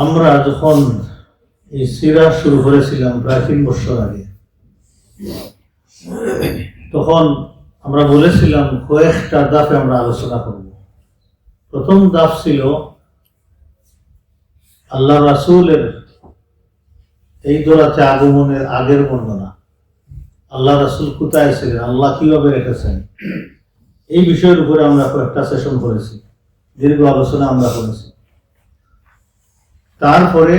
আমরা যখন এই সিরা শুরু করেছিলাম প্রায় 3 বছর আগে, তখন আমরা বলেছিলাম কয়েকটা ধাপে আমরা আলোচনা করব। প্রথম ধাপ ছিল আল্লাহ রাসূলের এই দৌরাতে আগমনের আগের বর্ণনা। আল্লাহ রাসূল কোথায় ছিলেন, আল্লাহ কিভাবে রেখেছেন, এই বিষয়ের উপরে আমরা কয়েকটা সেশন করেছি, দীর্ঘ আলোচনা আমরা করেছি। তারপরে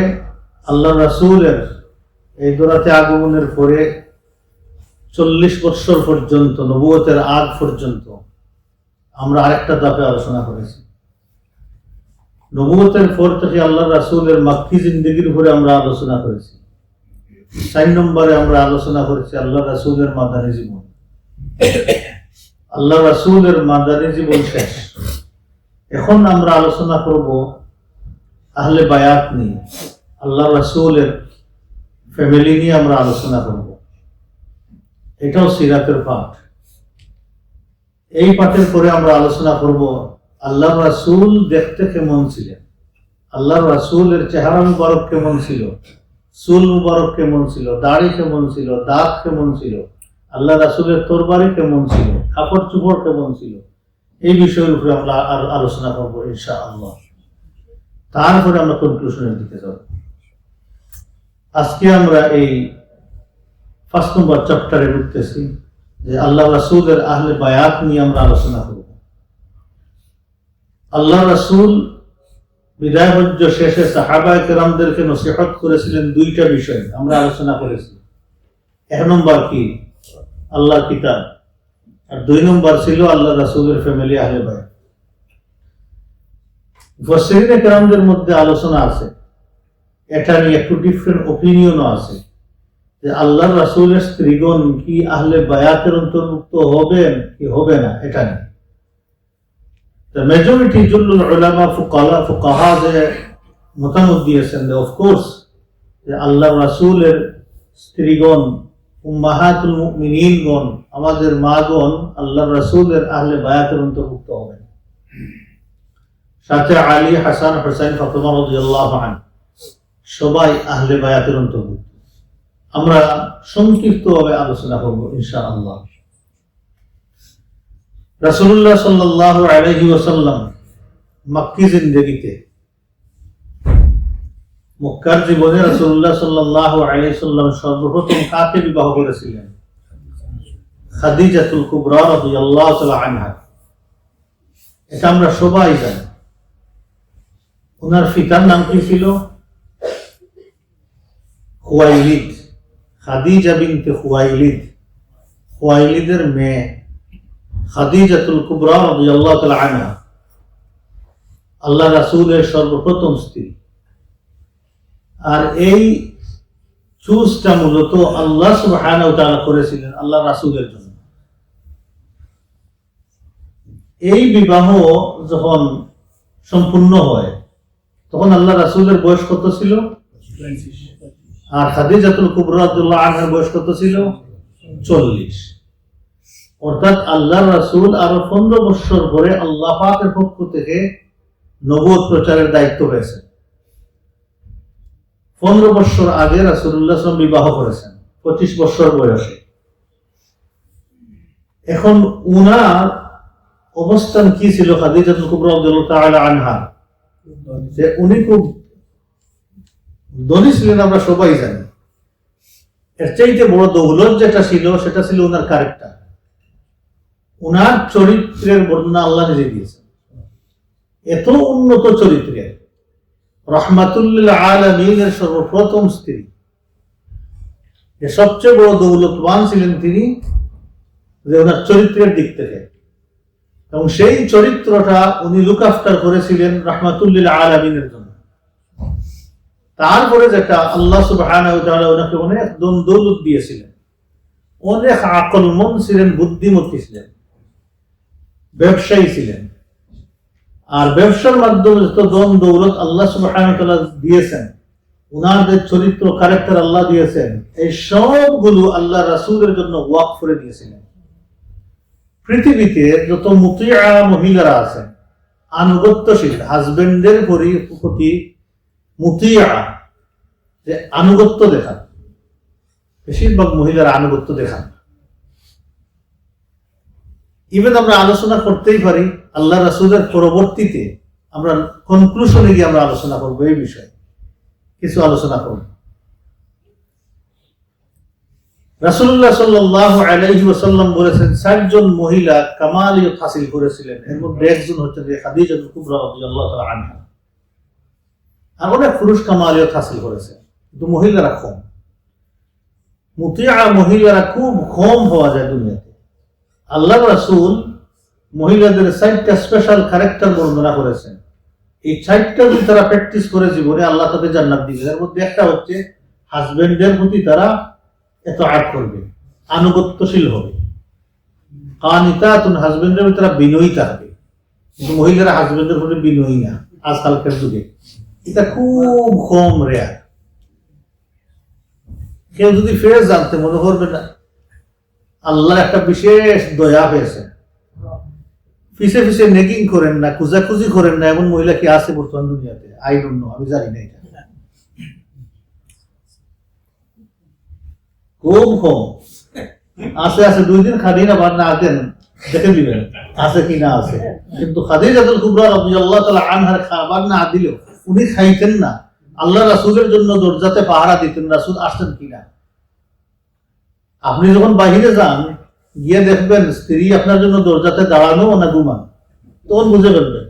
আল্লাহ রাসূলের এই দৌরাতে আগমনের পরে 40 বছর পর্যন্ত, নবুয়তের আগ পর্যন্ত আমরা আরেকটা ধাপে আলোচনা করেছি। নবুয়তের পর থেকে আল্লাহ রাসূলের মাক্কি জিন্দেগির উপরে আমরা আলোচনা করেছি। 4 নম্বরে আমরা আলোচনা করেছি আল্লাহ রাসূলের মাদানী জীবন। আল্লাহ রাসূলের মাদানী জীবন শেষ। এখন আমরা আলোচনা করব আহলে বায়াত নিয়ে, আল্লাহ রাসূলের ফ্যামিলি নিয়ে আমরা আলোচনা করব। এটাও সিরাতের পাঠ। এই পাঠের পরে আমরা আলোচনা করব আল্লাহ রাসূল দেখতে কেমন ছিলেন, আল্লাহ রাসূলের চেহারা মুবারক কেমন ছিল, চুল মুবারক কেমন ছিল, দাড়ি কেমন ছিল, দাঁত কেমন ছিল, আল্লাহ রাসূলের তরবারি কেমন ছিল, কাপড় চোপড় কেমন ছিল, এই বিষয়ের উপরে আমরা আলোচনা করব ইনশাআল্লাহ। তারপরে আমরা কনক্লুশনের দিকে যাব। আজকে আমরা এই 5 নম্বর চ্যাপ্টারে ঢুকতেছি যে আল্লাহ রাসূলের আহলে বায়াত নিয়ে আমরা আলোচনা করব। আল্লাহ রাসূল বিদায় হজ্জ শেষে সাহাবায়ে কেরামদেরকে নসিহত করেছিলেন 2টা বিষয় আমরা আলোচনা করেছি। 1 নম্বর কি, আল্লাহর কিতাব, আর 2 নম্বর ছিল আল্লাহ রাসূলের ফ্যামিলি আহলে বায়াত। মুফাসসিরিনে কেরামদের মধ্যে আলোচনা আছে, এটা নিয়ে একটু ডিফারেন্ট ওপিনিয়নও আছে যে আল্লাহর রাসূলের স্ত্রীগণ কি আহলে বায়াতের অন্তর্ভুক্ত হবেন কি হবে না, এটা নিয়ে the majority জুল্লুল উলামা ফুকাহা যে মতামত দিয়েছেন যে অফকোর্স যে আল্লাহর রাসূলের স্ত্রীগণ উম্মাহাতুল মুমিনিনগণ, আমাদের মাগণ আল্লাহর রাসূলের আহলে বায়াতের অন্তর্ভুক্ত হবেন। সাথে আলী, হাসান, হুসাইন, ফাতেমা রাদিয়াল্লাহু আনহু সবাই আহলে বায়াতের অন্তর্ভুক্ত। আমরা সংক্ষিপ্তভাবে আলোচনা করব ইনশাআল্লাহ। রাসূলুল্লাহ সাল্লাল্লাহু আলাইহি ওয়াসাল্লাম মক্কি জিন্দেগিতে, মক্কার জীবনে রাসূলুল্লাহ সাল্লাল্লাহু আলাইহি ওয়াসাল্লাম সর্বপ্রথম কাকে বিবাহ করেছিলেন? খাদিজাতুল কুবরা রাদিয়াল্লাহু তাআলা আনহা। এটা আমরা সবাই জানি। ওনার পিতার নাম কি ছিল? খুয়াইলিদ, খাদিজা বিনতে খুয়াইলিদ, খুয়াইলিদের মেয়ে খাদিজাতুল কুবরা রাদিয়াল্লাহু তাআলা আনহা আল্লাহ রাসূলের সর্বপ্রথম স্ত্রী। আর এই চুজটা মূলত আল্লাহ সুবহানাহু ওয়া তাআলা করেছিলেন আল্লাহ রাসূলের জন্য। এই বিবাহ যখন সম্পূর্ণ হয় তখন আল্লাহ রাসূলের বয়স কত ছিল? আর খাদিজাতুল কুবরা রাদিয়াল্লাহু আনহার বয়স কত ছিল? 40। অর্থাৎ আল্লাহ রাসূল আরো 15 বছর পরে আল্লাহ পাকের পক্ষ থেকে নবুয়ত প্রচারের দায়িত্ব পেয়েছেন। 15 বছর আগে রাসূলুল্লাহ সাল্লাল্লাহু আলাইহি ওয়াসাল্লাম বিবাহ করেছেন 25 বছর বয়সে। এখন উনার অবস্থান কি ছিল খাদিজাতুল কুবরা রাদিয়াল্লাহু তাআলা আনহা? যে উনি খুব ধনী ছিলেন, আমরা সবাই জানি। এর চাইতে বড় দৌলত যেটা ছিল সেটা ছিল ওনার ক্যারেক্টার, ওনার চরিত্রের বর্ণনা আল্লাহ নিজে দিয়েছেন। এত উন্নত চরিত্রের, রাহমাতুল লিল আলামিনের সর্বপ্রথম স্ত্রী, যে সবচেয়ে বড় দৌলতবান ছিলেন তিনি যে ওনার চরিত্রের দিক থেকে, এবং সেই চরিত্রটা উনি লুক আফটার করেছিলেন রাহমাতুল লিল আলামিনের জন্য। তারপরে যেটা আল্লাহ সুবহানাহু ওয়া তাআলা ওনাকে অনেক দৌলত দিয়েছিলেন, অনেক আকলমন ছিলেন, বুদ্ধিমতী ছিলেন, ব্যবসায়ী ছিলেন। আর ব্যবসার মাধ্যমে যত ধন দৌলত আল্লাহ সুবহানাহু ওয়া তাআলা দিয়েছেন, ওনাদের চরিত্র ক্যারেক্টার আল্লাহ দিয়েছেন, এই সবগুলো আল্লাহ রাসূলের জন্য ওয়াকফ করে দিয়েছিলেন। পৃথিবীতে যত মুতিআ মহিলারা আছেন, আনুগত্যশীল, হাজবেন্ডের প্রতি মুতিয়া, যে আনুগত্য দেখান। বেশিরভাগ মহিলারা আনুগত্য দেখান। ইভেন আমরা আলোচনা করতেই পারি আল্লাহ রাসূলের পরবর্তীতে, আমরা কনক্লুশনে গিয়ে আমরা আলোচনা করবো এই বিষয়ে, কিছু আলোচনা করব। রাসূলুল্লাহ সাল্লাল্লাহু আলাইহি ওয়াসাল্লাম বলেছেন 4 জন মহিলা কামালিয়ত হাসিল করেছিলেন। এর মধ্যে একজন হচ্ছেন খাদিজাতুল কুবরা রাদিয়াল্লাহু তাআলা আনহা। আর অনেক পুরুষ কামালিয়ত হাসিল করেছে, কিন্তু মহিলারা কম। মুতিয়া মহিলারা খুব কম পাওয়া যায় দুনিয়াতে। আল্লাহ রাসূল মহিলাদের 4টা স্পেশাল ক্যারেক্টার বর্ণনা করেছেন। এই 4টা যদি তারা প্র্যাকটিস করে জীবনে, আল্লাহ তাদের জান্নাত দিবে। এর মধ্যে একটা হচ্ছে হাজবেন্ডের প্রতি তারা ইতাআত করবে, আনুগত্যশীল হবে। কানিতাতুন, হাজবেন্ডের প্রতি তারা বিনয়ী থাকবে। কিন্তু মহিলারা হাজবেন্ডের প্রতি বিনয়ী না আজকালকার যুগে, এটা খুব কম রেয়ার। কেউ যদি ফের জানতে মনে করবে না আল্লাহ একটা বিশেষ দয়া হয়েছে, পিছে পিছে নেগিং করেন না, খুঁজাখুঁজি করেন না, এমন মহিলা কি আছে বর্তমান দুনিয়াতে? আই ডোন্ট নো, আমি জানি না। এটা খুব কম আছে। 2 দিন খাদিনা বাদ না দেন, দেখে দিবেন আছে কি না আছে। কিন্তু খাদিজাতুল কুবরা রাদিয়াল্লাহু তাআলা আনহার খাবার না দিলেও উনি খাইতেন না, আল্লাহ রাসূলের জন্য দরজাতে পাহারা দিতেন রাসূল আসতেন কিনা। আপনি যখন বাহিরে যান, গিয়ে দেখবেন স্ত্রী আপনার জন্য দরজাতে দাঁড়ানো না ঘুমান, তখন বুঝে ফেলবেন।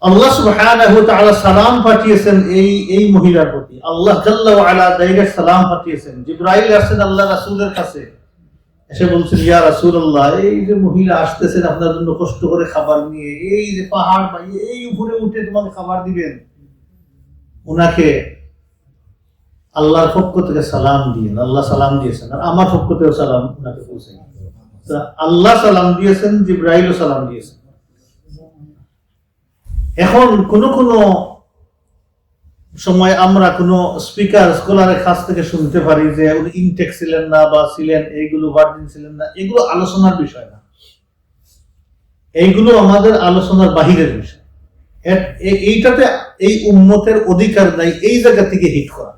আল্লাহ সুবহানাহু ওয়া তাআলা সালাম পাঠিয়েছেন এই মহিলার প্রতি। আল্লাহ জাল্লা ওয়া আলা ডাইরেক্ট সালাম পাঠিয়েছেন। জিবরাইল আসেন আল্লাহ রাসূলের কাছে, এসে বলছেন ইয়া রাসূলুল্লাহ, এই যে মহিলা আসতেছেন আপনার জন্য কষ্ট করে খাবার নিয়ে, এই যে পাহাড় বাইয়ে এই উপরে উঠে তোমাকে খাবার দিবেন, ওনাকে আল্লাহর পক্ষ থেকে সালাম দিয়েন। আল্লাহ সালাম দিয়েছেন, আর আমার পক্ষ থেকেও সালাম ওনাকে পৌঁছে। আল্লাহ সালাম দিয়েছেন, জিবরাইলও সালাম দিয়েছেন। এখন কোন সময় আমরা কোন স্পিকার স্কলারের কাছ থেকে শুনতে পারি যে উনি ইনটেক ছিলেন না বা ছিলেন, এইগুলো ভার্জিন ছিলেন না, এগুলো আলোচনার বিষয় না, এইগুলো আমাদের আলোচনার বাহিরের বিষয়। এইটাতে এই উম্মতের অধিকার নাই এই জায়গা থেকে হিট করা।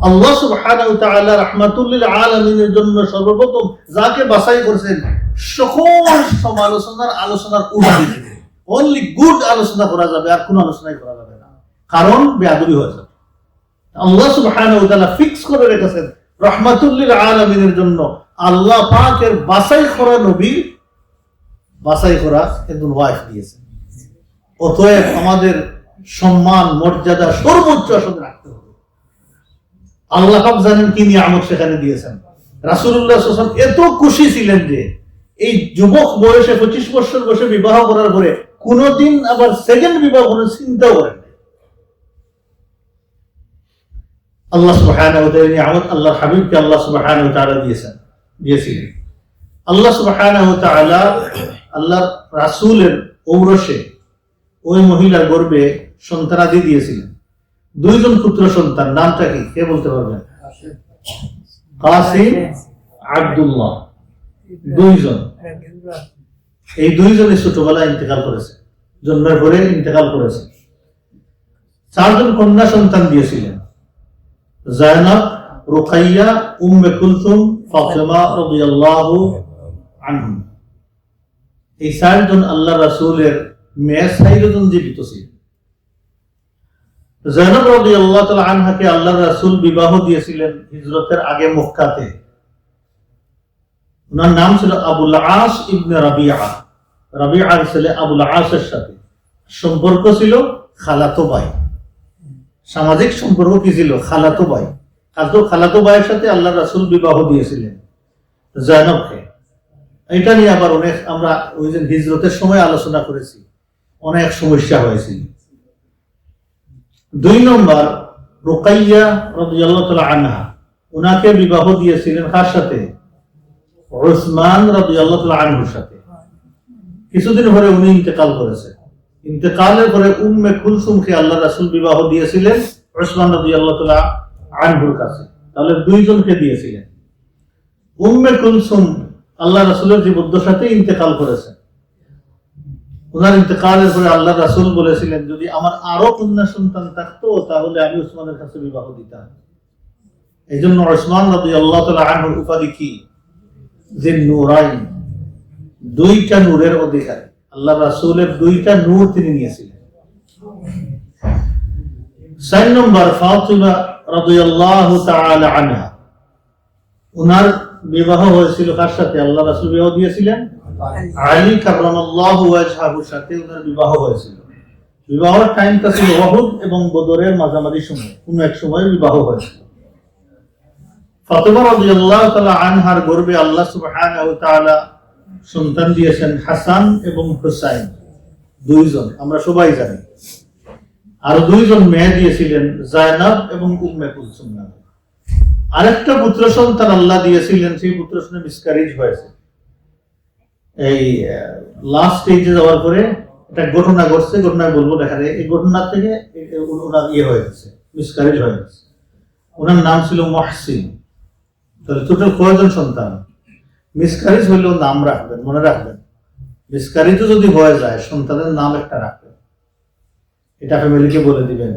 আল্লাহ সুবহানাহু ওয়া তাআলা রাহমাতুল লিল আলামিনের জন্য সর্বপ্রথম যাকে বাছাই করেছেন, সকল আলোচনার ঊর্ধ্বে অনলি গুড আলোচনা করা যাবে, আর কোন আলোচনাই করা যাবে না, কারণ বেয়াদবি হয়ে যাবে। আল্লাহ সুবহানাহু ওয়া তাআলা ফিক্স করে রেখেছেন রাহমাতুল লিল আলামিনের জন্য আল্লাহ পাকের বাছাই করা নবী, বাছাই করা একজন ওয়াইফ দিয়েছেন। অতএব আমাদের সম্মান মর্যাদা সর্বোচ্চ আসনে রাখতে হবে। আল্লাহ পাক জানেন কি নিয়ামত সেখানে দিয়েছেন। রাসূলুল্লাহ সাল্লাল্লাহু আলাইহি ওয়াসাল্লাম এত খুশি ছিলেন যে এই যুবক বয়সে 25 বছর বয়সে বিবাহ করার পরে কোনদিন আবার সেকেন্ড বিবাহ করার চিন্তাও করেন না। আল্লাহ সুবহানাহু ওয়া তাআলা নিয়ামত আল্লাহর হাবিবকে আল্লাহ সুবহানাহু ওয়া তাআলা দিয়েছিলেন। আল্লাহ সুবহানাহু ওয়া তাআলা আল্লাহর রাসূলের ঔরসে ওই মহিলার গর্ভে সন্তানাদি দিয়েছিলেন। 2 জন পুত্র সন্তান। নামটা কি কে বলতে পারবেন? কাসিম, আব্দুল্লাহ, 2 জন। এই 2 জনই ছোটবেলায় ইন্তেকাল করেছে, জন্মের পরে ইন্তেকাল করেছে। 4 জন কন্যা সন্তান দিয়েছিলেন, জায়নাব, রুকাইয়া, উম্মে কুলসুম, ফাতিমা রাদিয়াল্লাহু আনহুম। এই 4 জন আল্লাহ রাসূলের মেয়ে 4 জন জীবিত ছিলেন। জায়নাব রাদিয়াল্লাহু তাআলা আনহাকে আল্লাহ রাসূল বিবাহ দিয়েছিলেন হিজরতের আগে মক্কাতে। ওনার নাম ছিল আবুল আস ইবনে রাবিআ। রাবিআর ছেলে আবুল আসের সাথে সম্পর্ক ছিল খালাতো ভাই। সামাজিক সম্পর্ক কি ছিল? খালাতো ভাই। খালাতো ভাইয়ের সাথে আল্লাহ রাসূল বিবাহ দিয়েছিলেন জায়নাবকে। এটা নিয়ে আবার অনেক আমরা ওই যে হিজরতের সময় আলোচনা করেছি, অনেক সমস্যা হয়েছিল। 2 নম্বর রুকাইয়া রাদিয়াল্লাহু তাআলা আনহা, ওনাকে বিবাহ দিয়েছিলেন কার সাথে? উসমান রাদিয়াল্লাহু তাআলা আনহুর সাথে। কিছুদিন পরে উনি ইন্তেকাল করেছেন। ইন্তেকালের পরে উম্মে কুলসুমকে আল্লাহ রাসূল বিবাহ দিয়েছিলেন উসমান রাদিয়াল্লাহু তাআলা আনহুর কাছে। তাহলে 2 জনকে দিয়েছিলেন। উম্মে কুলসুম আল্লাহ রাসূলের জীবদ্দশাতে ইন্তেকাল করেছেন। ওনার ইন্তেকালের পরে আল্লাহ রাসূল বলেছিলেন, যদি আমার আরো কন্যা সন্তান থাকতো তাহলে আমি উসমানের কাছে বিবাহ দিতাম। এই জন্য উসমান রাদিয়াল্লাহু তাআলা আনহুর উপাধি কি? যে নূরাইন, দুইটা নূরের অধিকারী। আল্লাহ রাসূলের দুইটা নূর তিনি নিয়েছিলেন। 4 নম্বর, ফাতিমা রাদিয়াল্লাহু তাআলা আনহা, ওনার বিবাহ হয়েছিল কার সাথে? আল্লাহ রাসূল বিবাহ দিয়েছিলেন আলী কাররামাল্লাহু ওয়াজহাহুর সাথে ওনার বিবাহ হয়েছিল। বিবাহের টাইমটা ছিল উহুদ এবং বদরের মাঝামাঝি সময়, কোন এক সময় বিবাহ হয়েছিল। ফাতিমা রাদিয়াল্লাহু তাআলা আনহার গর্ভে আল্লাহ সুবহানাহু ওয়া তাআলা সন্তান দিয়েছেন হাসান এবং হুসাইন, দুইজন, আমরা সবাই জানি। আর দুইজন মেয়ে দিয়েছিলেন জায়নাব এবং উম্মে কুলসুম নামে। আরেকটা পুত্র সন্তান আল্লাহ দিয়েছিলেন, সেই পুত্র সন্তান মিসক্যারেজ হয়েছে। এই লাস্ট স্টেজে যাওয়ার পরে একটা ঘটনা ঘটছে, ঘটনা বলবো দেখালে, এই ঘটনা থেকে ওনার হয়ে গেছে, মিসক্যারেজ হয়ে গেছে। ওনার নাম ছিল মুহসিন। তাহলে টোটাল কয়জন সন্তান? মিসক্যারেজ হইলেও নাম রাখবেন, মনে রাখবেন। মিসক্যারেজও যদি হয়ে যায় সন্তানের নাম একটা রাখবেন, এটা ফ্যামিলিকে বলে দিবেন।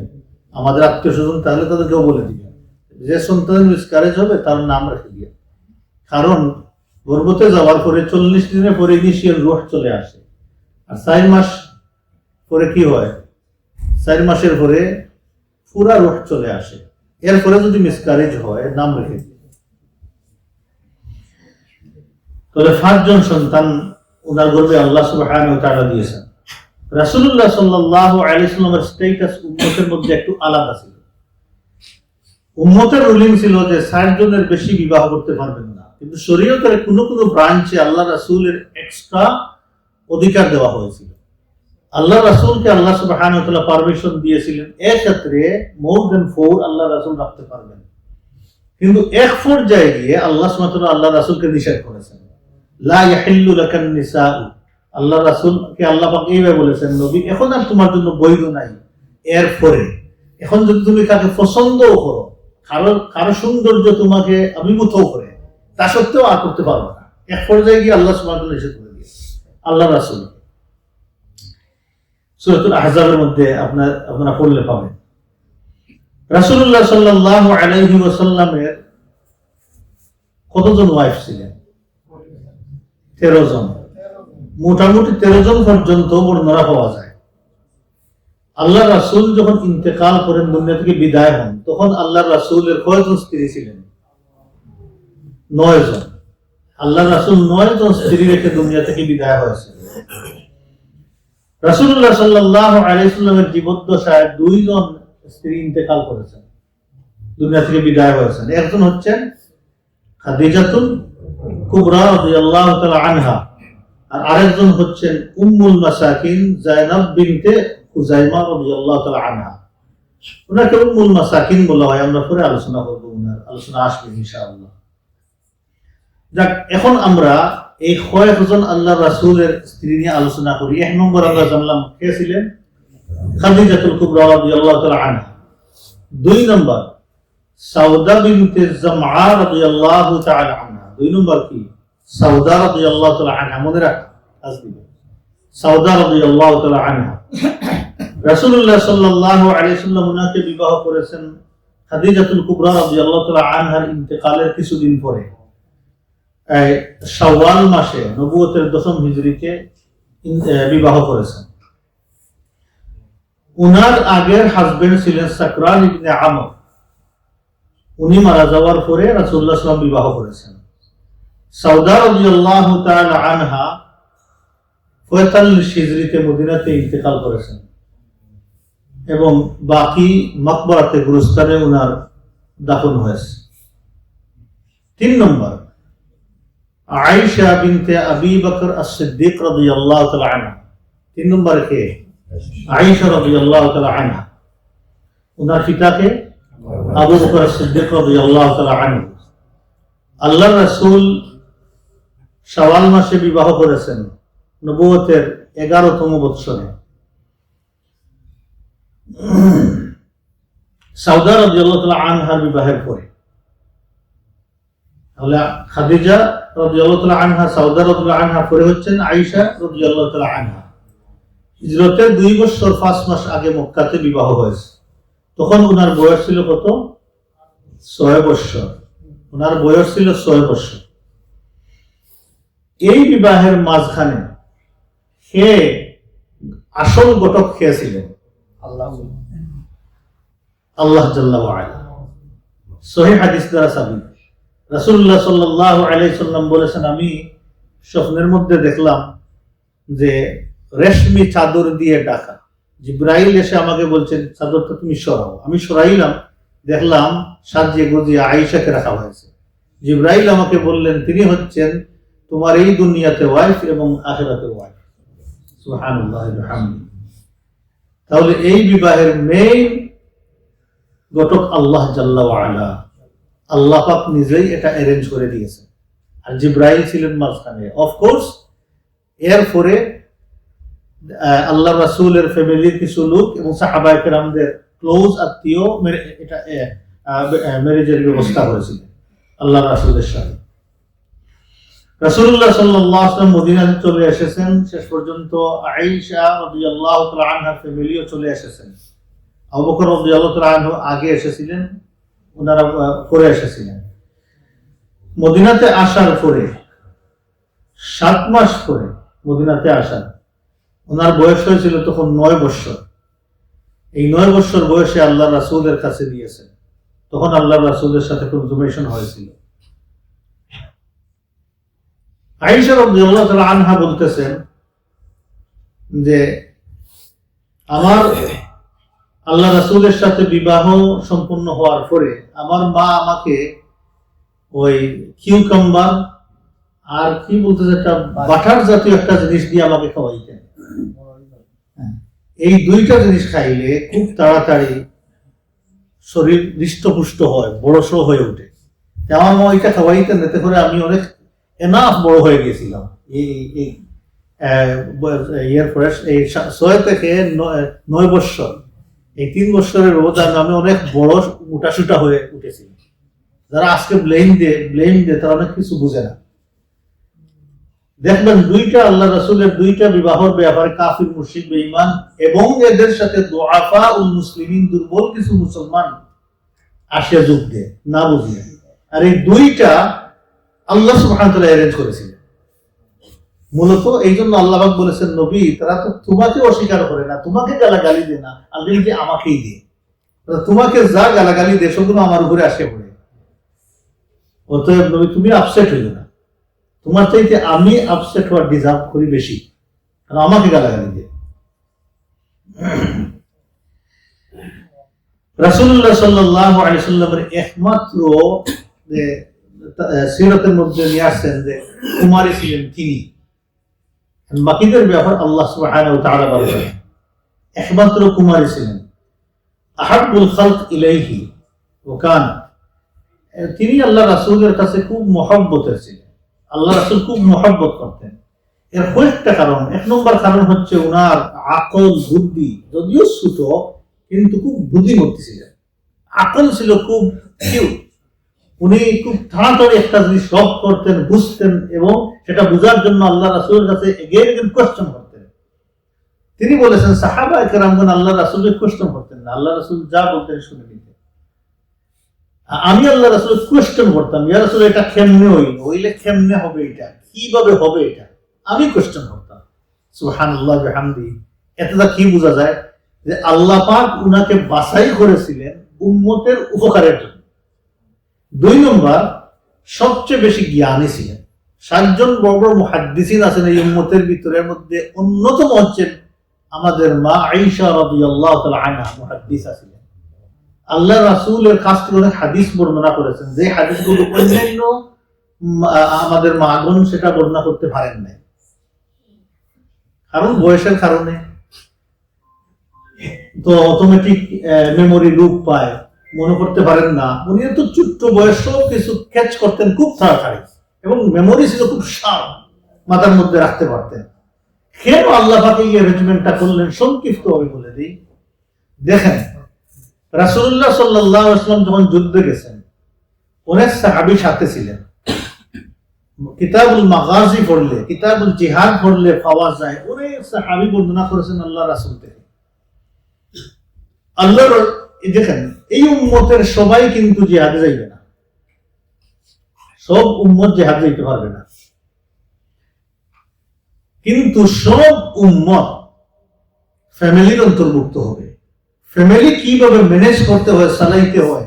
আমাদের আত্মীয় স্বজন তাহলে তাদেরকেও বলে দিবেন, যে সন্তানের মিসক্যারেজ হবে তার নাম রেখে দিয়ে। কারণ গর্ভতে যাওয়ার পরে 40 দিনের পরে ইনিশিয়াল রুহ চলে আসে, আর 4 মাস পরে কি হয়? 4 মাসের পরে পুরা রুহ চলে আসে। এরপরে যদি মিসক্যারেজ হয় নাম রেখে দিয়ে। তাহলে 5 জন সন্তান ওনার গর্ভে আল্লাহ সুবহানাহু ওয়া তাআলা দিয়েছেন। রাসূলুল্লাহ সাল্লাল্লাহু আলাইহি ওয়াসাল্লামের স্ট্যাটাস উম্মতের মধ্যে একটু আলাদা ছিল। উম্মতের রুলিং ছিল যে 4 জনের বেশি বিবাহ করতে পারবেন না, কিন্তু শরীয়তের কোনো কোনো ব্রাঞ্চে আল্লাহ রাসূলের এক্সট্রা অধিকার দেওয়া হয়েছিল। আল্লাহ রাসূলকে আল্লাহ সুবহানাহু ওয়া তাআলা পারমিশন দিয়েছিলেন এই ক্ষেত্রে মোর দেন 4 আল্লাহ রাসূল রাখতে পারবেন, কিন্তু এক পর্যায়ে গিয়ে আল্লাহ সুবহানাহু ওয়া তাআলা আল্লাহ রাসূলকে নিষেধ করেছেন, লা ইয়াহিল্লু লাকান নিসাউ। আল্লাহ রাসূলকে আল্লাহ পাক এইভাবে বলেছেন, নবী এখন আর তোমার জন্য বৈধ নাই। এরপরে এখন যদি তুমি কাকে পছন্দও করো, কারো সৌন্দর্য তোমাকে অভিভূত করে, তা সত্ত্বেও আর করতে পারবে না। এক পর্যায়ে গিয়ে আল্লাহ সুবহানাহু ওয়া তাআলা নিষেধ করে দিয়েছেন আল্লাহ রাসূল। সূরাতুল আহজাবের মধ্যে আপনারা পড়লে পাবেন। রাসূলুল্লাহ সাল্লাল্লাহু আলাইহি ওয়াসাল্লামের কতজন ওয়াইফ ছিলেন? 13 জন। মোটামুটি 13 জন পর্যন্ত বর্ণনা পাওয়া যায়। আল্লাহ রাসূল যখন ইন্তেকাল করেন, দুনিয়া থেকে বিদায় হন, তখন আল্লাহ রাসূলের কয়জন স্ত্রী ছিলেন? 9 জন। আল্লাহ রাসূল 9 জন স্ত্রী রেখে দুনিয়া থেকে বিদায় হয়েছেন। রাসূলুল্লাহ সাল্লাল্লাহু আলাইহি ওয়াসাল্লামের জীবদ্দশায় 2 জন স্ত্রী ইন্তেকাল করেছেন, দুনিয়া থেকে বিদায় হয়েছেন। একজন হচ্ছেন খাদিজাতুল কুবরা রাদিয়াল্লাহু তাআলা আনহা, আর আরেকজন হচ্ছেন উম্মুল মাসাকিন জায়নাব বিনতে খুজাইমা রাদিয়াল্লাহু তাআলা আনহা। ওনাকে উম্মুল মাসাকিন বলা হয়, আমরা পরে আলোচনা করব, ওনার আলোচনা আসবে ইনশাআল্লাহ। যাক, এখন আমরা এই কয়েকজন আল্লাহ রাসূলের স্ত্রী নিয়ে আলোচনা করি। 1 নম্বর আমরা জানলাম কে ছিলেন? খাদিজাতুল কুবরা রাদিয়াল্লাহু তাআলা আনহা। 2 নম্বর সাউদা বিনতে জামআ রাদিয়াল্লাহু তাআলা আনহা। 2 নম্বর কি? সাউদা রাদিয়াল্লাহু তাআলা আনহা। মনে রাখ, আসবে সাউদা রাদিয়াল্লাহু তাআলা আনহা। রাসূলুল্লাহ সাল্লাল্লাহু আলাইহি ওয়াসাল্লাম ওনাকে বিবাহ করেছেন খাদিজাতুল কুবরা রাদিয়াল্লাহু তাআলা আনহার ইন্তেকালের কিছুদিন পরে, শাওয়াল মাসে নবুয়তের 10ম হিজরিতে বিবাহ করেছেন। উনার আগের হাজবেন্ড ছিলেন সাকরান ইবনে আমর। উনি মারা যাওয়ার পরে রাসূলুল্লাহ সাল্লাল্লাহু আলাইহি ওয়াসাল্লাম বিবাহ করেছেন। সাউদা রাদিয়াল্লাহু তাআলা আনহা 45 হিজরিতে মদিনাতে ইন্তেকাল করেছেন এবং বাকি মাকবরাতে গুরুস্থানে উনার দাফন হয়েছে। 3 নম্বর আয়েশা বিনতে আবি বকর as-সিদ্দিক রাদিয়াল্লাহু তাআলা আনহা। 3 নম্বর কে? আয়েশা রাদিয়াল্লাহু তাআলা আনহা। উনার পিতাকে আবু বকর as-সিদ্দিক রাদিয়াল্লাহু তাআলা আনহু। আল্লাহর রাসূল শাওয়াল মাসে বিবাহ করেছেন নবুয়তের 11তম বৎসরে। সাউদা রাদিয়াল্লাহু তাআলা আনহার বিবাহের পরে, তাহলে খাদিজা রাদিয়াল্লাহু তাআলা আনহা, সাউদা রাদিয়াল্লাহু আনহা, পরে হচ্ছেন আয়েশা রাদিয়াল্লাহু তাআলা আনহা। হিজরতের 2 বছর 5 মাস আগে মক্কাতে বিবাহ হয়েছে। তখন ওনার বয়স ছিল কত? 6 বছর। ওনার বয়স ছিল 6 বছর। এই বিবাহের মাঝখানে সে আসল ঘটক খেয়েছিলেন আল্লাহ জাল্লা ওয়া আলা। সহিহ হাদিস দ্বারা সাবিত। রাসূলুল্লাহ সাল্লাল্লাহু আলাইহি সাল্লাম বলেছেন, আমি স্বপ্নের মধ্যে দেখলাম যে রেশমি চাদর দিয়ে ঢাকা। জিবরাইল এসে আমাকে বলছেন, চাদরটা তুমি সরাও। আমি সরাইলাম, দেখলাম সাজিয়ে গুজিয়ে আয়েশাকে রাখা হয়েছে। জিবরাইল আমাকে বললেন, তিনি হচ্ছেন তোমার এই দুনিয়াতে ওয়াইফ এবং আখিরাতে ওয়াইফ। সুবহানাল্লাহ ওয়া বিহামদিহি। তাহলে এই বিবাহের মেইন ঘটক আল্লাহ জাল্লা ওয়া আলা। আল্লাহ পাক নিজেই এটা অ্যারেঞ্জ করে দিয়েছেন, আর জিবরাইল ছিলেন মাঝখানে। অফকোর্স এরপরে আল্লাহ রাসূলের ফ্যামিলির কিছু লোক এবং সাহাবায়ে কেরামদের ক্লোজ আত্মীয় এটা ম্যারেজের ব্যবস্থা করেছিলেন আল্লাহ রাসূলের সাথে। রাসূলুল্লাহ সাল্লাল্লাহু আলাইহি ওয়াসাল্লাম মদিনাতে চলে এসেছেন। শেষ পর্যন্ত আয়েশা রাদিয়াল্লাহু তাআলা আনহার ফ্যামিলিও চলে এসেছেন। আবু বকর রাদিয়াল্লাহু তাআলা আনহু আগে এসেছিলেন, ওনারা পরে এসেছিলেন। মদিনাতে আসার পরে 7 মাস পরে মদিনাতে আসার, ওনার বয়স হয়েছিল তখন 9 বছর। এই 9 বছর বয়সে আল্লাহ রাসূলের কাছে দিয়েছেন। তখন আল্লাহ রাসূলের সাথে কনজুমেশন হয়েছিল। আয়েশা রাদিয়াল্লাহু তাআলা আনহা বলতেছেন যে আমার আল্লাহ রাসূলের সাথে বিবাহ সম্পন্ন হওয়ার পরে আমার মা আমাকে ওই কিউকাম্বার আর কি বলতেছে একটা বাটার জাতীয় একটা জিনিস দিয়ে আমাকে খাওয়াইতেন। এই 2টা জিনিস খাইলে খুব তাড়াতাড়ি শরীর হৃষ্টপুষ্ট হয়, বড়সড় হয়ে ওঠে। আমার মা ওইটা খাওয়াইতেন, এতে করে আমি অনেক এনাফ বড় হয়ে গেছিলাম। এই 6 থেকে 9 বছর, এই 3 বছরের ব্যবধানে আমি অনেক বড় মোটাসুটা হয়ে উঠেছি। যারা আজকে ব্লেম দে তারা অনেক কিছু বুঝে না। দেখবেন 2টা আল্লাহ রাসূলের 2টা বিবাহের ব্যাপারে কাফির মুশরিক বেঈমান এবং এদের সাথে দুআফা উল মুসলিমিন দুর্বল কিছু মুসলমান আসে যোগ দেয় না বুঝিয়ে। আর এই 2টা আল্লাহ সুবহানাহু ওয়া তাআলা অ্যারেঞ্জ করেছিলেন। মূলত এই জন্য আল্লাহ পাক বলেছেন, নবী তারা তো তোমাকে অস্বীকার করে না, তোমাকে গালাগালি দেয় না, আল্টিমেটলি আমাকেই দেয়। তোমাকে যা গালাগালি দেয় সেগুলো আমার উপরে আসে পড়ে। অতএব নবী তুমি আপসেট হইও না, তোমার চাইতে আমি আপসেট হওয়ার ডিজার্ভ করি বেশি, কারণ আমাকে গালাগালি দেয়। রাসূলুল্লাহ সাল্লাল্লাহু আলাইহি সাল্লামের একমাত্র সিরাতের মধ্যে নিয়ে আসছেন যে কুমারী ছিলেন তিনি। বাকিদের ব্যাপার আল্লাহ সুবহানাহু ওয়া তাআলা বলেন একমাত্র কুমারী ছিলেন। আহাব্বুল খালক ইলাইহি ওয়া কান, তিনি আল্লাহ রাসূলের কাছে খুব মহব্বতের ছিলেন। আল্লাহ রাসূল খুব মহব্বত করতেন। এর কয়েকটা কারণ। 1 নম্বর কারণ হচ্ছে ওনার আকল বুদ্ধি, যদিও ছোট কিন্তু খুব বুদ্ধিমতী ছিলেন। আকল ছিল খুব কিউট। উনি খুব তাড়াতাড়ি একটা জিনিস সলভ করতেন, বুঝতেন এবং সেটা বোঝার জন্য আল্লাহ রাসূলের কাছে এগেইন কোয়েশ্চেন করতেন। তিনি বলেছেন সাহাবায়ে কেরামগণ আল্লাহ রাসূলকে কোয়েশ্চেন করতেন না, আল্লাহ রাসূল যা বলতেন শুনে নিতেন। আমি আল্লাহ রাসূলকে কোয়েশ্চেন করতাম, ইয়া রাসূল এটা কেমনে হইলে কেমনে হবে, এটা কিভাবে হবে, এটা আমি কোয়েশ্চেন করতাম। সুবহানাল্লাহ ওয়া বিহামদিহি। এতটা কি বোঝা যায় যে আল্লাহ পাক উনাকে বাছাই করেছিলেন উম্মতের উপকারের জন্য। 2 নম্বর, সবচেয়ে বেশি জ্ঞানী ছিলেন। 7 জন বড় বড় মুহাদ্দিসিন আছেন এই উম্মতের ভিতরে, এর মধ্যে অন্যতম হচ্ছেন আমাদের মা আয়েশা রাদিয়াল্লাহু তাআলা আনহা, মুহাদ্দিসা ছিলেন। আল্লাহ রাসূলের কাছ থেকে অনেক হাদিস বর্ণনা করেছেন, যে হাদিসগুলো অন্যান্য আমাদের মাগণ সেটা বর্ণনা করতে পারেন নাই, কারণ বয়সের কারণে। তো অটোমেটিক মেমোরি লুপ পায়, মনে করতে পারেন না। উনি তো ছোট্ট বয়স সব কিছু ক্যাচ করতেন খুব তাড়াতাড়ি এবং মেমোরি ছিল খুব শার্প, মাথার মধ্যে রাখতে পারতেন। কেন আল্লাহ পাক এই অ্যারেঞ্জমেন্টটা করলেন সংক্ষিপ্ত ভাবে বলে দিই। দেখেন, রাসূলুল্লাহ সাল্লাল্লাহু আলাইহি ওয়াসাল্লাম যখন যুদ্ধে গেছেন, অনেক সাহাবী সাথে ছিলেন। কিতাবুল মাগাজি পড়লে, কিতাবুল জিহাদ পড়লে পাওয়া যায় অনেক সাহাবী বর্ণনা করেছেন আল্লাহ রাসূল থেকে। আল্লাহর দেখেন, এই উম্মতের সবাই কিন্তু জিহাদে যাইবে না, সব উম্মত জিহাদে যেতে পারবে না, কিন্তু সব উম্মত ফ্যামিলির অন্তর্ভুক্ত হবে। ফ্যামিলি কিভাবে ম্যানেজ করতে হয়, চালাইতে হয়,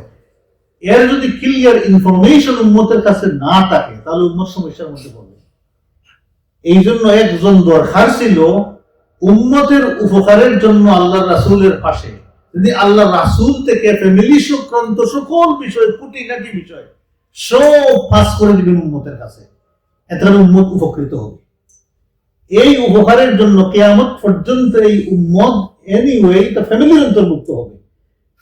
এর যদি ক্লিয়ার ইনফরমেশন উম্মতের কাছে না থাকে তাহলে উম্মত সমস্যার মধ্যে পড়বে। এই জন্য একজন দরকার ছিল উম্মতের উপকারের জন্য আল্লাহর রাসূলের পাশে, যদি আল্লাহ রাসূল থেকে ফ্যামিলি সংক্রান্ত সকল বিষয়, খুঁটিনাটি বিষয় সব পাস করে দিবেন উম্মতের কাছে, এতে উম্মত উপকৃত হবে। এই উপকারের জন্য কিয়ামত পর্যন্ত এই উম্মত এনিওয়ে ফ্যামিলির অন্তর্ভুক্ত হবে।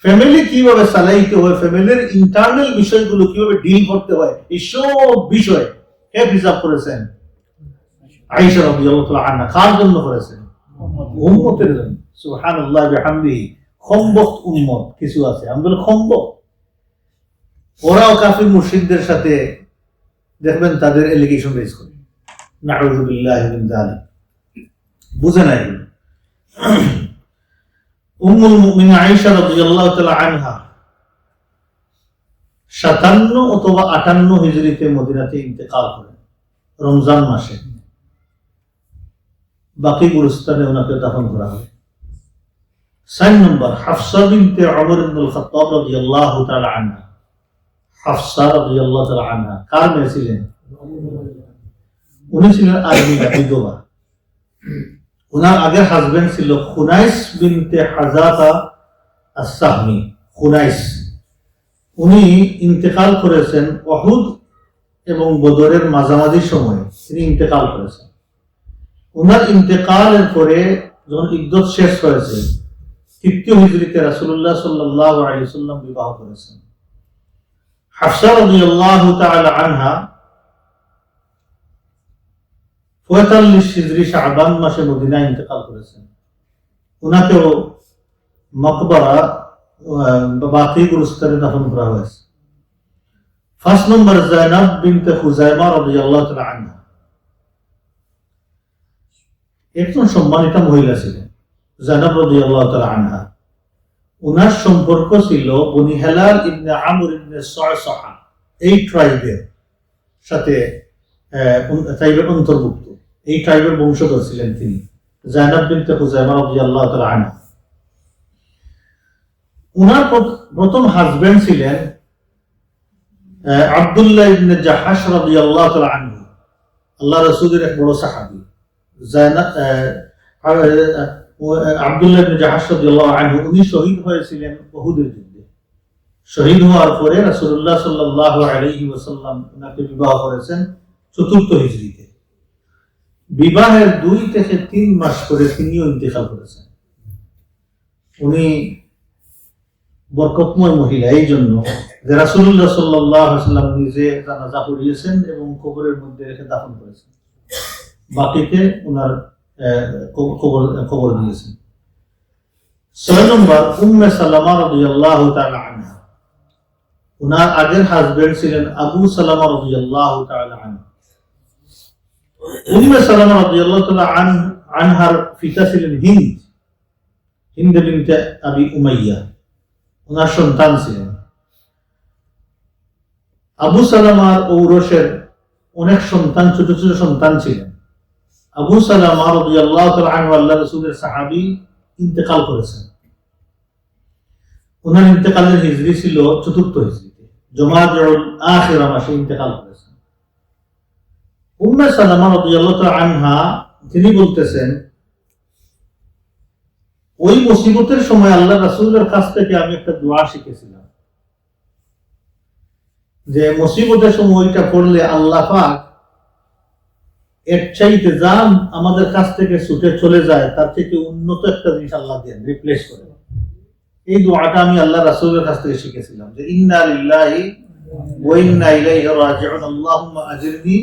ফ্যামিলি কিভাবে চালাইতে হয়, ফ্যামিলির ইন্টারনাল বিষয়গুলো কিভাবে ডিল করতে হয়, এই সব বিষয় কে প্রিজার্ভ করেছেন? আয়েশা রাদিয়াল্লাহু তাআলা আনহা। কার জন্য করেছেন? উম্মতের জন্য। সুবহানাল্লাহ বিহামদিহি। খম্বক উম্মত কিছু আছে, আমরা খম্বক, ওরাও কাফির মুশরিকদের সাথে দেখবেন তাদের এলিগেশন রেজ করে। নাউযু বিল্লাহি মিন যালিক। বুঝে নাই উম্মুল মুমিনিন আয়েশা রাদিয়াল্লাহু তাআলা আনহা 57 অথবা 58 হিজরিতে মদিনাতে ইন্তেকাল করেন রমজান মাসে। বাকি গুরুস্তানে ওনাকে দাফন করা হয়। 4 নম্বর হাফসা বিনতে ওমর ইবনে খাত্তাব রাদিয়াল্লাহু তাআলা আনহা। হাফসা রাদিয়াল্লাহু তাআলা আনহা কার মেয়ে ছিলেন? উনি ছিলেন আর্মিরা, বিধবা। ওনার আগের হাজবেন্ড ছিল খুনাইস বিনতে হাজাতা আস-সাহমি। খুনাইস উনি ইন্তেকাল করেছেন উহুদ এবং বদরের মাঝামাঝি সময়ে তিনি ইন্তেকাল করেছেন। ওনার ইন্তেকালের পরে যখন ইদ্দত শেষ হয়েছে 3য় হিজরিতে রাসূলুল্লাহ সাল্লাল্লাহু আলাইহি ওয়াসাল্লাম বিবাহ করেছেন। হাফসা রাদিয়াল্লাহু তাআলা আনহা 45 হিজরি শাবান মাসে মদিনায় ইন্তেকাল করেছেন। ওনাকেও মকবরা বাকি গুরুস্তানে দাফন করা হয়েছে। 5 নম্বর যায়নাব বিনতে খুজাইমা রাদিয়াল্লাহু তাআলা আনহা একজন সম্মানিত মহিলা ছিলেন। যায়নাব রাদিয়াল্লাহু তাআলা আনহা, ওনার সম্পর্ক ছিল বনি হেলাল ইবনে আমর ইবনে সা'সাহা, এই ট্রাইবের সাথে ট্রাইবের অন্তর্ভুক্ত, এই ট্রাইবের বংশধর ছিলেন তিনি, যায়নাব বিনতে খুজাইমা রাদিয়াল্লাহু তাআলা আনহা। উনার প্রথম হাজবেন্ড ছিলেন আব্দুল্লাহ ইবনে জাহাশ রাদিয়াল্লাহু তাআলা আনহু, আল্লাহ রাসূলের এক বড় সাহাবী। আব্দুল্লাহ ইবনে জাহাশ রাদিয়াল্লাহু আনহু উনি শহীদ হয়েছিলেন উহুদের যুদ্ধে। শহীদ হওয়ার পরে রাসূলুল্লাহ সাল্লাল্লাহু আলাইহি ওয়াসাল্লাম ওনাকে বিবাহ করেছেন 4th হিজরিতে। বিবাহের 2 থেকে 3 মাস পরে তিনিও ইন্তেকাল করেছেন। উনি বরকতময় মহিলা, এই জন্য যে রাসূলুল্লাহ সাল্লাল্লাহু আলাইহি ওয়াসাল্লাম নিজে জানাজা পড়িয়েছেন এবং কবরের মধ্যে রেখে দাফন করেছেন, বাকিতে ওনার কবর দিয়েছেন। 6 নম্বর উম্মে সালামা রাদিয়াল্লাহু তাআলা আনহা। ওনার আগের হাজবেন্ড ছিলেন আবু সালামা রাদিয়াল্লাহু তাআলা আনহু। উম্মে সালামা রাদিয়াল্লাহু তাআলা আনহার পিতা ছিলেন হিন্দ বিনতে আবি উমাইয়া, ওনার সন্তান ছিলেন। আবু সালামার ঔরসের অনেক সন্তান, ছোট ছোট সন্তান ছিলেন। আবু সালামা রাদিয়াল্লাহু তাআলা আনহু আল্লাহর রাসূলের সাহাবী, ইন্তেকাল করেছেন। ওনার ইন্তেকালের হিজরি ছিল 4th হিজরিতে, জুমাদুল আখিরা মাসে ইন্তেকাল করেছেন। উম্মে সালামা রাদিয়াল্লাহু তাআলা আনহা তিনি বলতেছেন, ওই মুসিবতের সময় আল্লাহর রাসূলের কাছ থেকে আমি একটা দোয়া শিখেছিলাম যে মুসিবতের সময় ওইটা পড়লে আল্লাহ পাক এর চাইতে যা আমাদের কাছ থেকে ছুটে চলে যায় তার থেকে উন্নত একটা জিনিস আল্লাহ দেন, রিপ্লেস করে। এই দোয়াটা আমি আল্লাহ রাসূলের কাছ থেকে শিখেছিলাম যে ইন্না লিল্লাহি ওয়া ইন্না ইলাইহি রাজিউন, আল্লাহুম্মা আজিরনি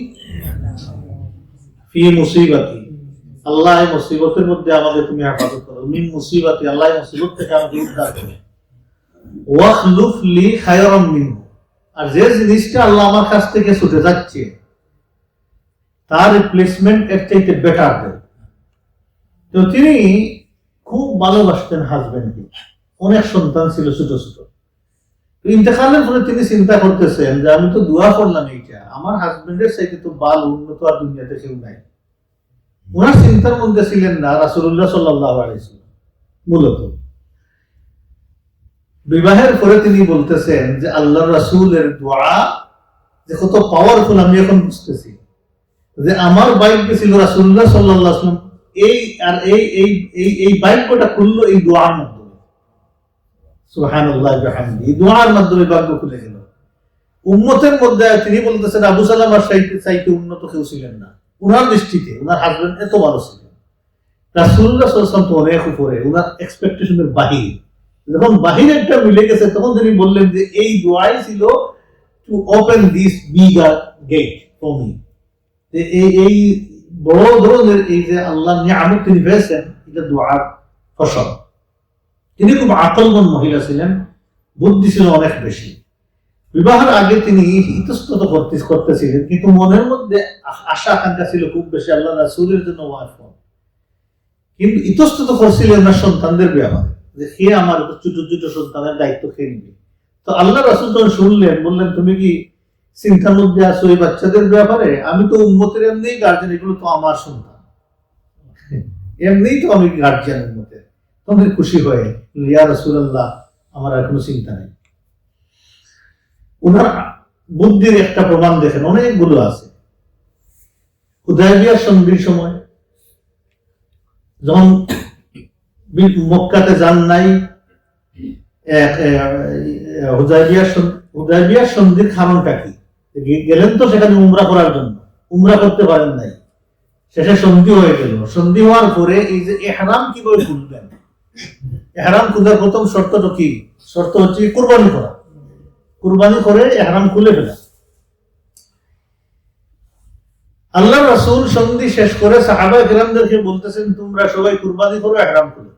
ফি মুসিবাতি, আল্লাহ এই মুসিবতের মধ্যে আমাকে তুমি হেফাজত করো, মিন মুসিবাতি, আল্লাহ এই মুসিবত থেকে আমাকে উদ্ধার করো, ওয়াখলুফ লি খায়রাম মিনহু, আর যে জিনিসটা আল্লাহ আমার কাছ থেকে ছুটে যাচ্ছে তার রিপ্লেসমেন্ট এর চাইতে বেটার দেন। তো তিনি খুব ভালোবাসতেন হাজবেন্ডকে, অনেক সন্তান ছিল ছোট ছোট। ইন্তেকালের পরে তিনি চিন্তা করতেছেন যে আমি তো দোয়া করলাম এইটা, আমার হাজবেন্ডের চাইতে তো ভালো উন্নত আর দুনিয়াতে কেউ নাই। ওনার চিন্তার মধ্যে ছিলেন না রাসূলুল্লাহ সাল্লাল্লাহু আলাইহি ওয়াসাল্লাম। মূলত বিবাহের পরে তিনি বলতেছেন যে আল্লাহর রাসূলের দোয়া যে কত পাওয়ারফুল আমি এখন বুঝতেছি, যে আমার বাইকটা ছিল রাসূলুল্লাহ সাল্লাল্লাহু আলাইহি ওয়াসাল্লাম এই আর এই বাইকটা খুললো এই দোয়ার মাধ্যমে। সুবহানাল্লাহ ওয়া বিহামদিহি, এই দোয়ার মাধ্যমে ভাগ্য খুলে গেল। উম্মতের মধ্যে তিনি বলতেছেন আবু সালামার চাইতে উন্নত কেউ ছিলেন না উনার দৃষ্টিতে। উনার হাজবেন্ড এত ভালো ছিলেন, রাসূলুল্লাহ সাল্লাল্লাহু আলাইহি ওয়াসাল্লাম তো অনেক উপরে, উনার এক্সপেকটেশনের বাহিরে। যখন বাহিরেরটা মিলে গেছে তখন তিনি বললেন যে এই দোয়াই ছিল to open this bigger gate for me. এই বড় ধরনের এই যে আল্লাহ নিয়ামত তিনি পেয়েছেন, এটা দোয়ার ফসল। তিনি খুব আকলমন মহিলা ছিলেন, বুদ্ধি ছিল অনেক বেশি। বিবাহের আগে তিনি ইতস্তত করতেছিলেন, কিন্তু মনের মধ্যে আশা আকাঙ্ক্ষা ছিল খুব বেশি আল্লাহ রাসূলের জন্য ওয়াইফ হন। কিন্তু ইতস্তত করছিলেন না সন্তানদের ব্যাপারে, যে কে আমার ছোট ছোট সন্তানের দায়িত্ব খেয়ে নিবে। তো আল্লাহ রাসূল যখন শুনলেন, বললেন তুমি কি চিন্তার মধ্যে আছো এই বাচ্চাদের ব্যাপারে? আমি তো উম্মতের এমনিই গার্জেন, এগুলো তো আমার সন্তান, এমনিই তো আমি গার্জিয়ান উম্মতের। তখন খুশি হয়ে ইয়া রাসূলুল্লাহ আমার আর কোনো চিন্তা নেই। উনার বুদ্ধির একটা প্রমাণ দেখেন, অনেকগুলো আছে। হুদায়বিয়া সন্ধির সময় যখন মক্কাতে যান নাই, হুদায়বিয়া সন্ধির কারণটা কি? গেলেন তো সেখানে উমরা করার জন্য, উমরা করতে পারেন নাই, শেষে সন্ধি হয়ে গেল। সন্ধি হওয়ার পরে এই যে ইহরাম কিভাবে খুলবেন, ইহরাম খোলার প্রথম শর্তটা কি? শর্ত হচ্ছে কুরবানি করা। কুরবানি করে ইহরাম খুলে ফেলা। আল্লাহ রাসূল সন্ধি শেষ করে সাহাবায়ে কিরামদেরকে বলতেছেন তোমরা সবাই কুরবানি করো, ইহরাম খুলো,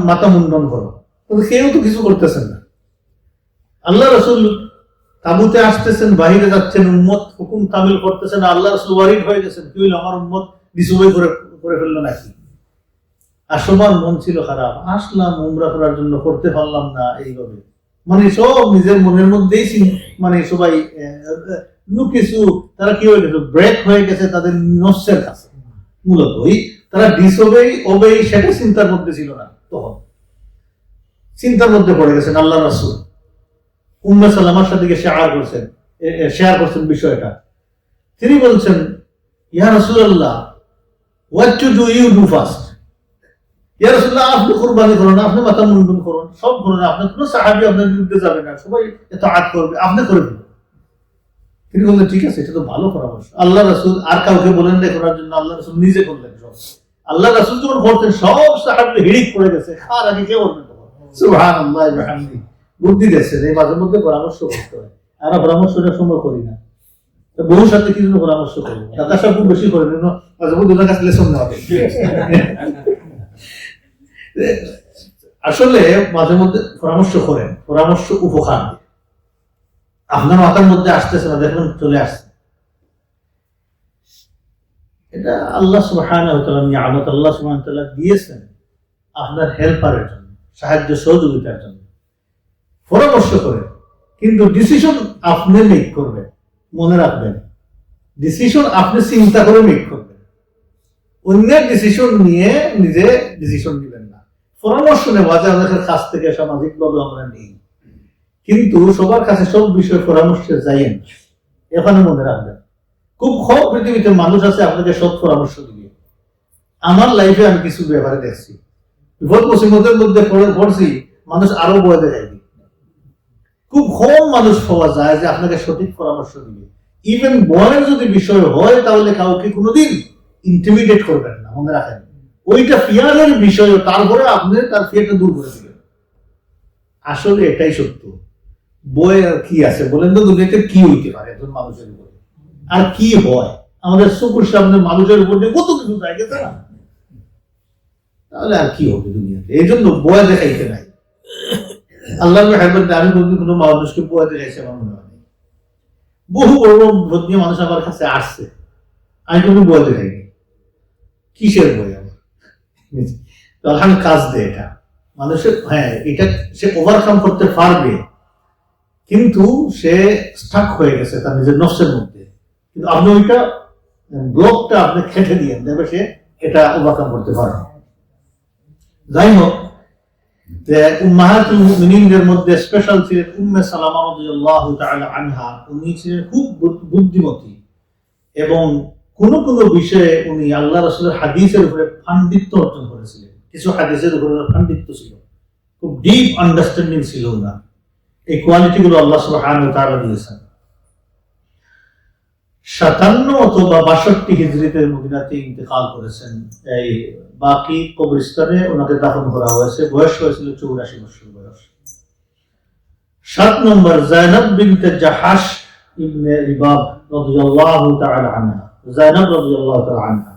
মাথা মুন্ডন করো। কিন্তু কেউ তো কিছু করতেছেন না। আল্লাহ রাসূল তাবুতে আসতেছেন, বাহিরে যাচ্ছেন, উম্মত হুকুম তামিল করতেছেন। আল্লাহ রাসূল ওয়ারিড হয়ে গেছেন, কি হইল আমার উম্মত ডিসোবে করে ফেললো নাকি। আর সবার মন ছিল খারাপ, আসলাম উমরা করার জন্য, করতে পারলাম না। এইভাবে মানে সব নিজের মনের মধ্যেই মানে সবাই কিছু তারা কি হয়ে গেছে, ব্রেক হয়ে গেছে তাদের নফসের কাছে। মূলত তারা ওবেই সেটা চিন্তার মধ্যে ছিল না, তখন চিন্তার মধ্যে পড়ে গেছেন। আল্লাহ রাসূল উম্মে সালামার সাথে শেয়ার করছেন বিষয়টা। তিনি বলছেন ইয়া রাসূলুল্লাহ what to do, you do first. ইয়া রাসূলুল্লাহ আপনি কুরবানি করুন, আপনি মাথা মুন্ডন করুন, সব করুন, আপনার কোনো সাহাবী আপনার বিরুদ্ধে যাবে না, সবাই ইতাআত করবে, আপনি করে দিন। তিনি বললেন ঠিক আছে, এটা তো ভালো পরামর্শ। আল্লাহ রাসূল আর কাউকে বলেন না করার জন্য, আল্লাহ রাসূল নিজে করলেন সব। আল্লাহ রাসূল যখন করতেন সব সাহাবী হিড়িক পড়ে গেছে, আর আগে কে বলবেন? সুবহানাল্লাহ ওয়া বিহামদিহি। বুদ্ধি দিয়েছেন, এই মাঝে মধ্যে পরামর্শ করতে হয়। আমরা পরামর্শটা সময় করি না, বহুর সাথে কি জন্য পরামর্শ করবো? দাদা সাহেব খুব বেশি করেন, মাঝে মধ্যে ওনার কাছে লেসন নেওয়া হবে। আসলে মাঝে মধ্যে পরামর্শ করেন, পরামর্শ উপকার। আপনার মাথার মধ্যে আসতেছে না, দেখুন চলে আসছে। এটা আল্লাহ সুবহানাহু ওয়া তাআলা নিয়ামত, আল্লাহ সুবহানাহু ওয়া তাআলা দিয়েছেন আপনার হেল্পারের জন্য, সাহায্য সহযোগিতার জন্য। পরামর্শ করেন, কিন্তু ডিসিশন আপনি মেক করবেন। মনে রাখবেন, ডিসিশন আপনি চিন্তা করে মেক করবেন, অন্যের ডিসিশন নিয়ে নিজে ডিসিশন নেবেন না। পরামর্শ নেওয়া যায় অনেকের কাছ থেকে, সামাজিকভাবে আমরা নেই, কিন্তু সবার কাছে সব বিষয়ে পরামর্শে যাইয়েন। এখানে মনে রাখবেন, খুব কম পৃথিবীতে মানুষ আছে আপনাকে সব পরামর্শ দিবে। আমার লাইফে আমি কিছু ব্যাপারে দেখছি, বিপদ মুসিবতের মধ্যে পড়ছি, মানুষ আরো বয়ে দেখাইবে। খুব কম মানুষ পাওয়া যায় যে আপনাকে সঠিক পরামর্শ দিবে। ইভেন বয়ের যদি বিষয় হয়, তাহলে কাউকে কোনোদিন ইন্টিমিডেট করবেন না, মনে রাখেন। ওইটা ফিয়ারের বিষয়, তারপরে আপনি তার ফিয়ারটা দূর করে দিবেন। আসলে এটাই সত্য। বই আর কি আছে বলেন তো, দুনিয়াতে কি হইতে পারে একজন মানুষের উপরে? আর কি হয় আমাদের চোখের সামনে মানুষের উপর দিয়ে কত কিছু যায় গেছে না, তাহলে আর কি হবে দুনিয়াতে? এই জন্য বয় দেখাইতে নাই। আল্লাহ আমি কোনো মানুষকে বয় দেখাইছে আমার মনে হয়। বহু বড় বড় বদনি মানুষ আমার কাছে আসছে, আমি কোনো বই দেখাইনি, কিসের বই আমার, আমি কাজ দেয় এটা মানুষের, হ্যাঁ এটা সে ওভারকাম করতে পারবে, কিন্তু সে স্টাক হয়ে গেছে তার নিজের নফসের মধ্যে, কিন্তু আপনি ওইটা ব্লকটা আপনি খেটে দিয়ে দেখবে সে এটা ওভারকাম করতে পারে। যাই হোক, উম্মাহাতুল মুমিনিনদের মধ্যে স্পেশাল ছিলেন উম্মে সালামা রাদিয়াল্লাহু তাআলা আনহা। উনি ছিলেন খুব বুদ্ধিমতী এবং কোন কোন বিষয়ে উনি আল্লাহ রাসূলের হাদিসের উপরে পাণ্ডিত্য অর্জন করেছিলেন। কিছু হাদিসের উপরে পাণ্ডিত্য ছিল, খুব ডিপ আন্ডারস্ট্যান্ডিং ছিল না। এই কোয়ালিটি গুলো আল্লাহ সুবহানাহু ওয়া তাআলা দিয়েছেন। 57 অথবা 62 হিজরিতে মদিনাতে ইন্তেকাল করেছেন। এই বাকি কবরস্থানে ওনাকে দাফন করা হয়েছে। বয়স হয়েছিল 84 বছর বয়স। 7 নম্বর জায়নাব বিনতে জাহাশ ইবনে রিবাব রাদিয়াল্লাহু তাআলা আনহা। জায়নাব রাদিয়াল্লাহু তাআলা আনহা,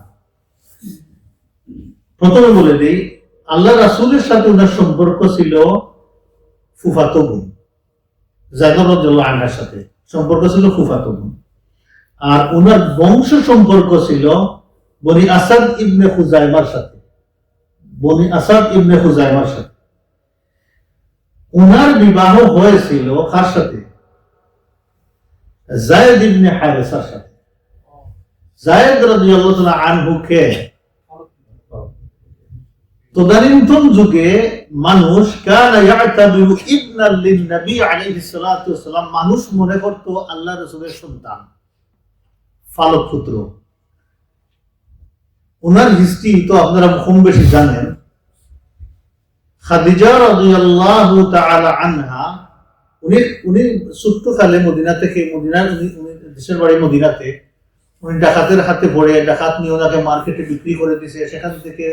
প্রথমে বলে দেই আল্লাহ রাসূলের সাথে ওনার সম্পর্ক ছিল ফুফাতো বোন। জায়নাব রাদিয়াল্লাহু আনহার সাথে সম্পর্ক ছিল ফুফাতো বোন, আর ওনার বংশ সম্পর্ক ছিল বনি আসাদ ইবনে খুজাইমার সাথে। বনি আসাদ ইবনে খুজাইমার সাথে ওনার বিবাহ হয়েছিল কার সাথে? যায়েদ ইবনে হারেসার সাথে। যায়েদ রাদিয়াল্লাহু তাআলা আনহু কে তদানীন্তন যুগে মানুষ কানা ইয়াতাবিরু ইবনাল লিন-নবী আলাইহিস সালাতু ওয়াস সালাম, মানুষ মনে করত আল্লাহর রাসূলের সন্তান, ফালক পুত্র। ওনার হিস্ট্রি তো আপনারা কম বেশি জানেন। খাদিজা রাদিয়াল্লাহু তাআলা আনহা, উনি ছোট্টকালে মদিনা থেকে, দেশের বাড়ি মদিনাতে, উনি ডাকাতের হাতে পড়ে, ডাকাত নিয়ে ওনাকে মার্কেটে বিক্রি করে দিয়েছে। সেখান থেকে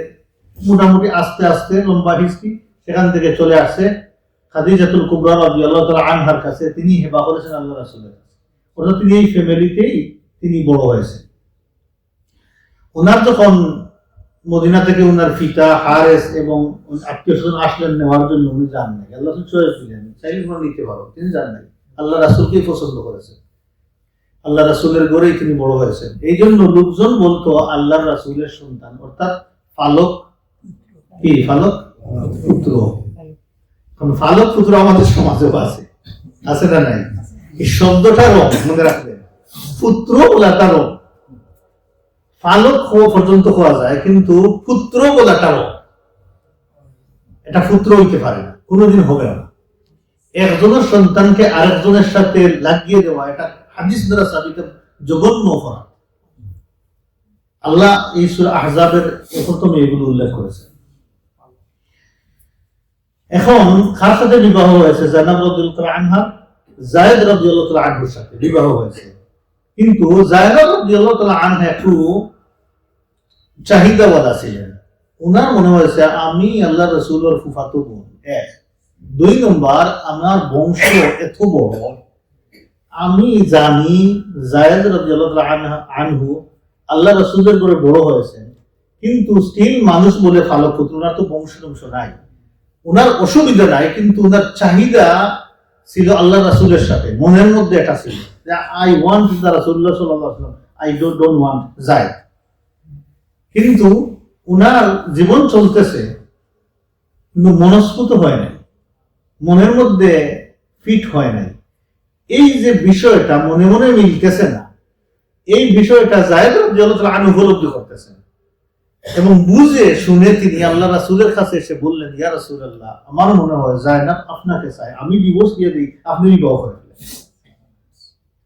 মোটামুটি আস্তে আস্তে লম্বা হিস্ট্রি, সেখান থেকে চলে আসছে খাদিজাতুল কুবরা রাদিয়াল্লাহু তাআলা আনহার কাছে। তিনি হেবা করেছেন আল্লাহ রাসূলের কাছে। অর্থাৎ তিনি এই ফ্যামিলিতেই তিনি বড় হয়েছেন। ওনার যখন মদিনা থেকে ওনার পিতা হারেস এবং আত্মীয় স্বজন আসলেন নেওয়ার জন্য, উনি যান নাই। আল্লাহ চয়েস দিলেন, চাইলে তোমরা নিতে পারো, তিনি যান নাই। আল্লাহ রাসূলকেই পছন্দ করেছেন, আল্লাহ রাসূলের ঘরেই তিনি বড় হয়েছেন। এই জন্য লোকজন বলতো আল্লাহ রাসূলের সন্তান, অর্থাৎ ফালক কি, ফালক পুত্র। ফালক পুত্র আমাদের সমাজেও আছে, আছে না নাই? এই শব্দটা রং মনে রাখবেন, পুত্র বলাটা রং। ফালক পর্যন্ত হওয়া যায়, কিন্তু পুত্র বলাটা রং, এটা পুত্র হইতে পারে না, কোনোদিন হবে না। একজনের সন্তানকে আরেকজনের সাথে লাগিয়ে দেওয়া, এটা হাদিস দ্বারা সাবিত জঘন্য অপরাধ। আল্লাহ এই সূরা আহজাবের প্রথমে এগুলো উল্লেখ করেছে। এখন কার সাথে বিবাহ হয়েছে? জায়নাব রাদিয়াল্লাহু তাআলা আনহা, যায়েদ রাদিয়াল্লাহু তাআলা আনহুর সাথে বিবাহ হয়েছে। কিন্তু যায়েদ রাদিয়াল্লাহু তাআলা আনহা একটু চাহিদাওয়ালা ছিলেন। ওনার মনে হয়েছে আমি আল্লাহ রাসূলের ফুফাতো বোন, এক। 2 নম্বর, আমার বংশ এত বড়, আমি জানি যায়েদ রাদিয়াল্লাহু তাআলা আনহু আল্লাহ রাসূলের ঘরে বড় হয়েছেন, কিন্তু স্টিল মানুষ বলে ফালক পুত্র, ওনার তো বংশ নাই, ওনার অসুবিধা নাই, কিন্তু ওনার চাহিদা ছিল আল্লাহ রাসূলের সাথে। মনের মধ্যে এটা ছিল যে আই ওয়ান্ট দ্য রাসূলুল্লাহ সাল্লাল্লাহু আলাইহি ওয়াসাল্লাম, আই ডোন্ট ওয়ান্ট যায়েদ। কিন্তু ওনার জীবন চলতেছে, কিন্তু মনস্ফুত হয় নাই, মনের মধ্যে ফিট হয় নাই। এই যে বিষয়টা মনে মনে মিলতেছে না, এই বিষয়টা যায়েদ রাদিয়াল্লাহু তাআলা আনহু উপলব্ধি করতেছেন এবং বুঝে শুনে তিনি আল্লাহ রাসূলের কাছে এসে বললেন, ইয়া রাসূলুল্লাহ, আমার মনে হয় যায়েদ আপনাকে চায়, আমি ডিভোর্স দিয়ে দিই, আপনি বিবাহ করে ফেলেন।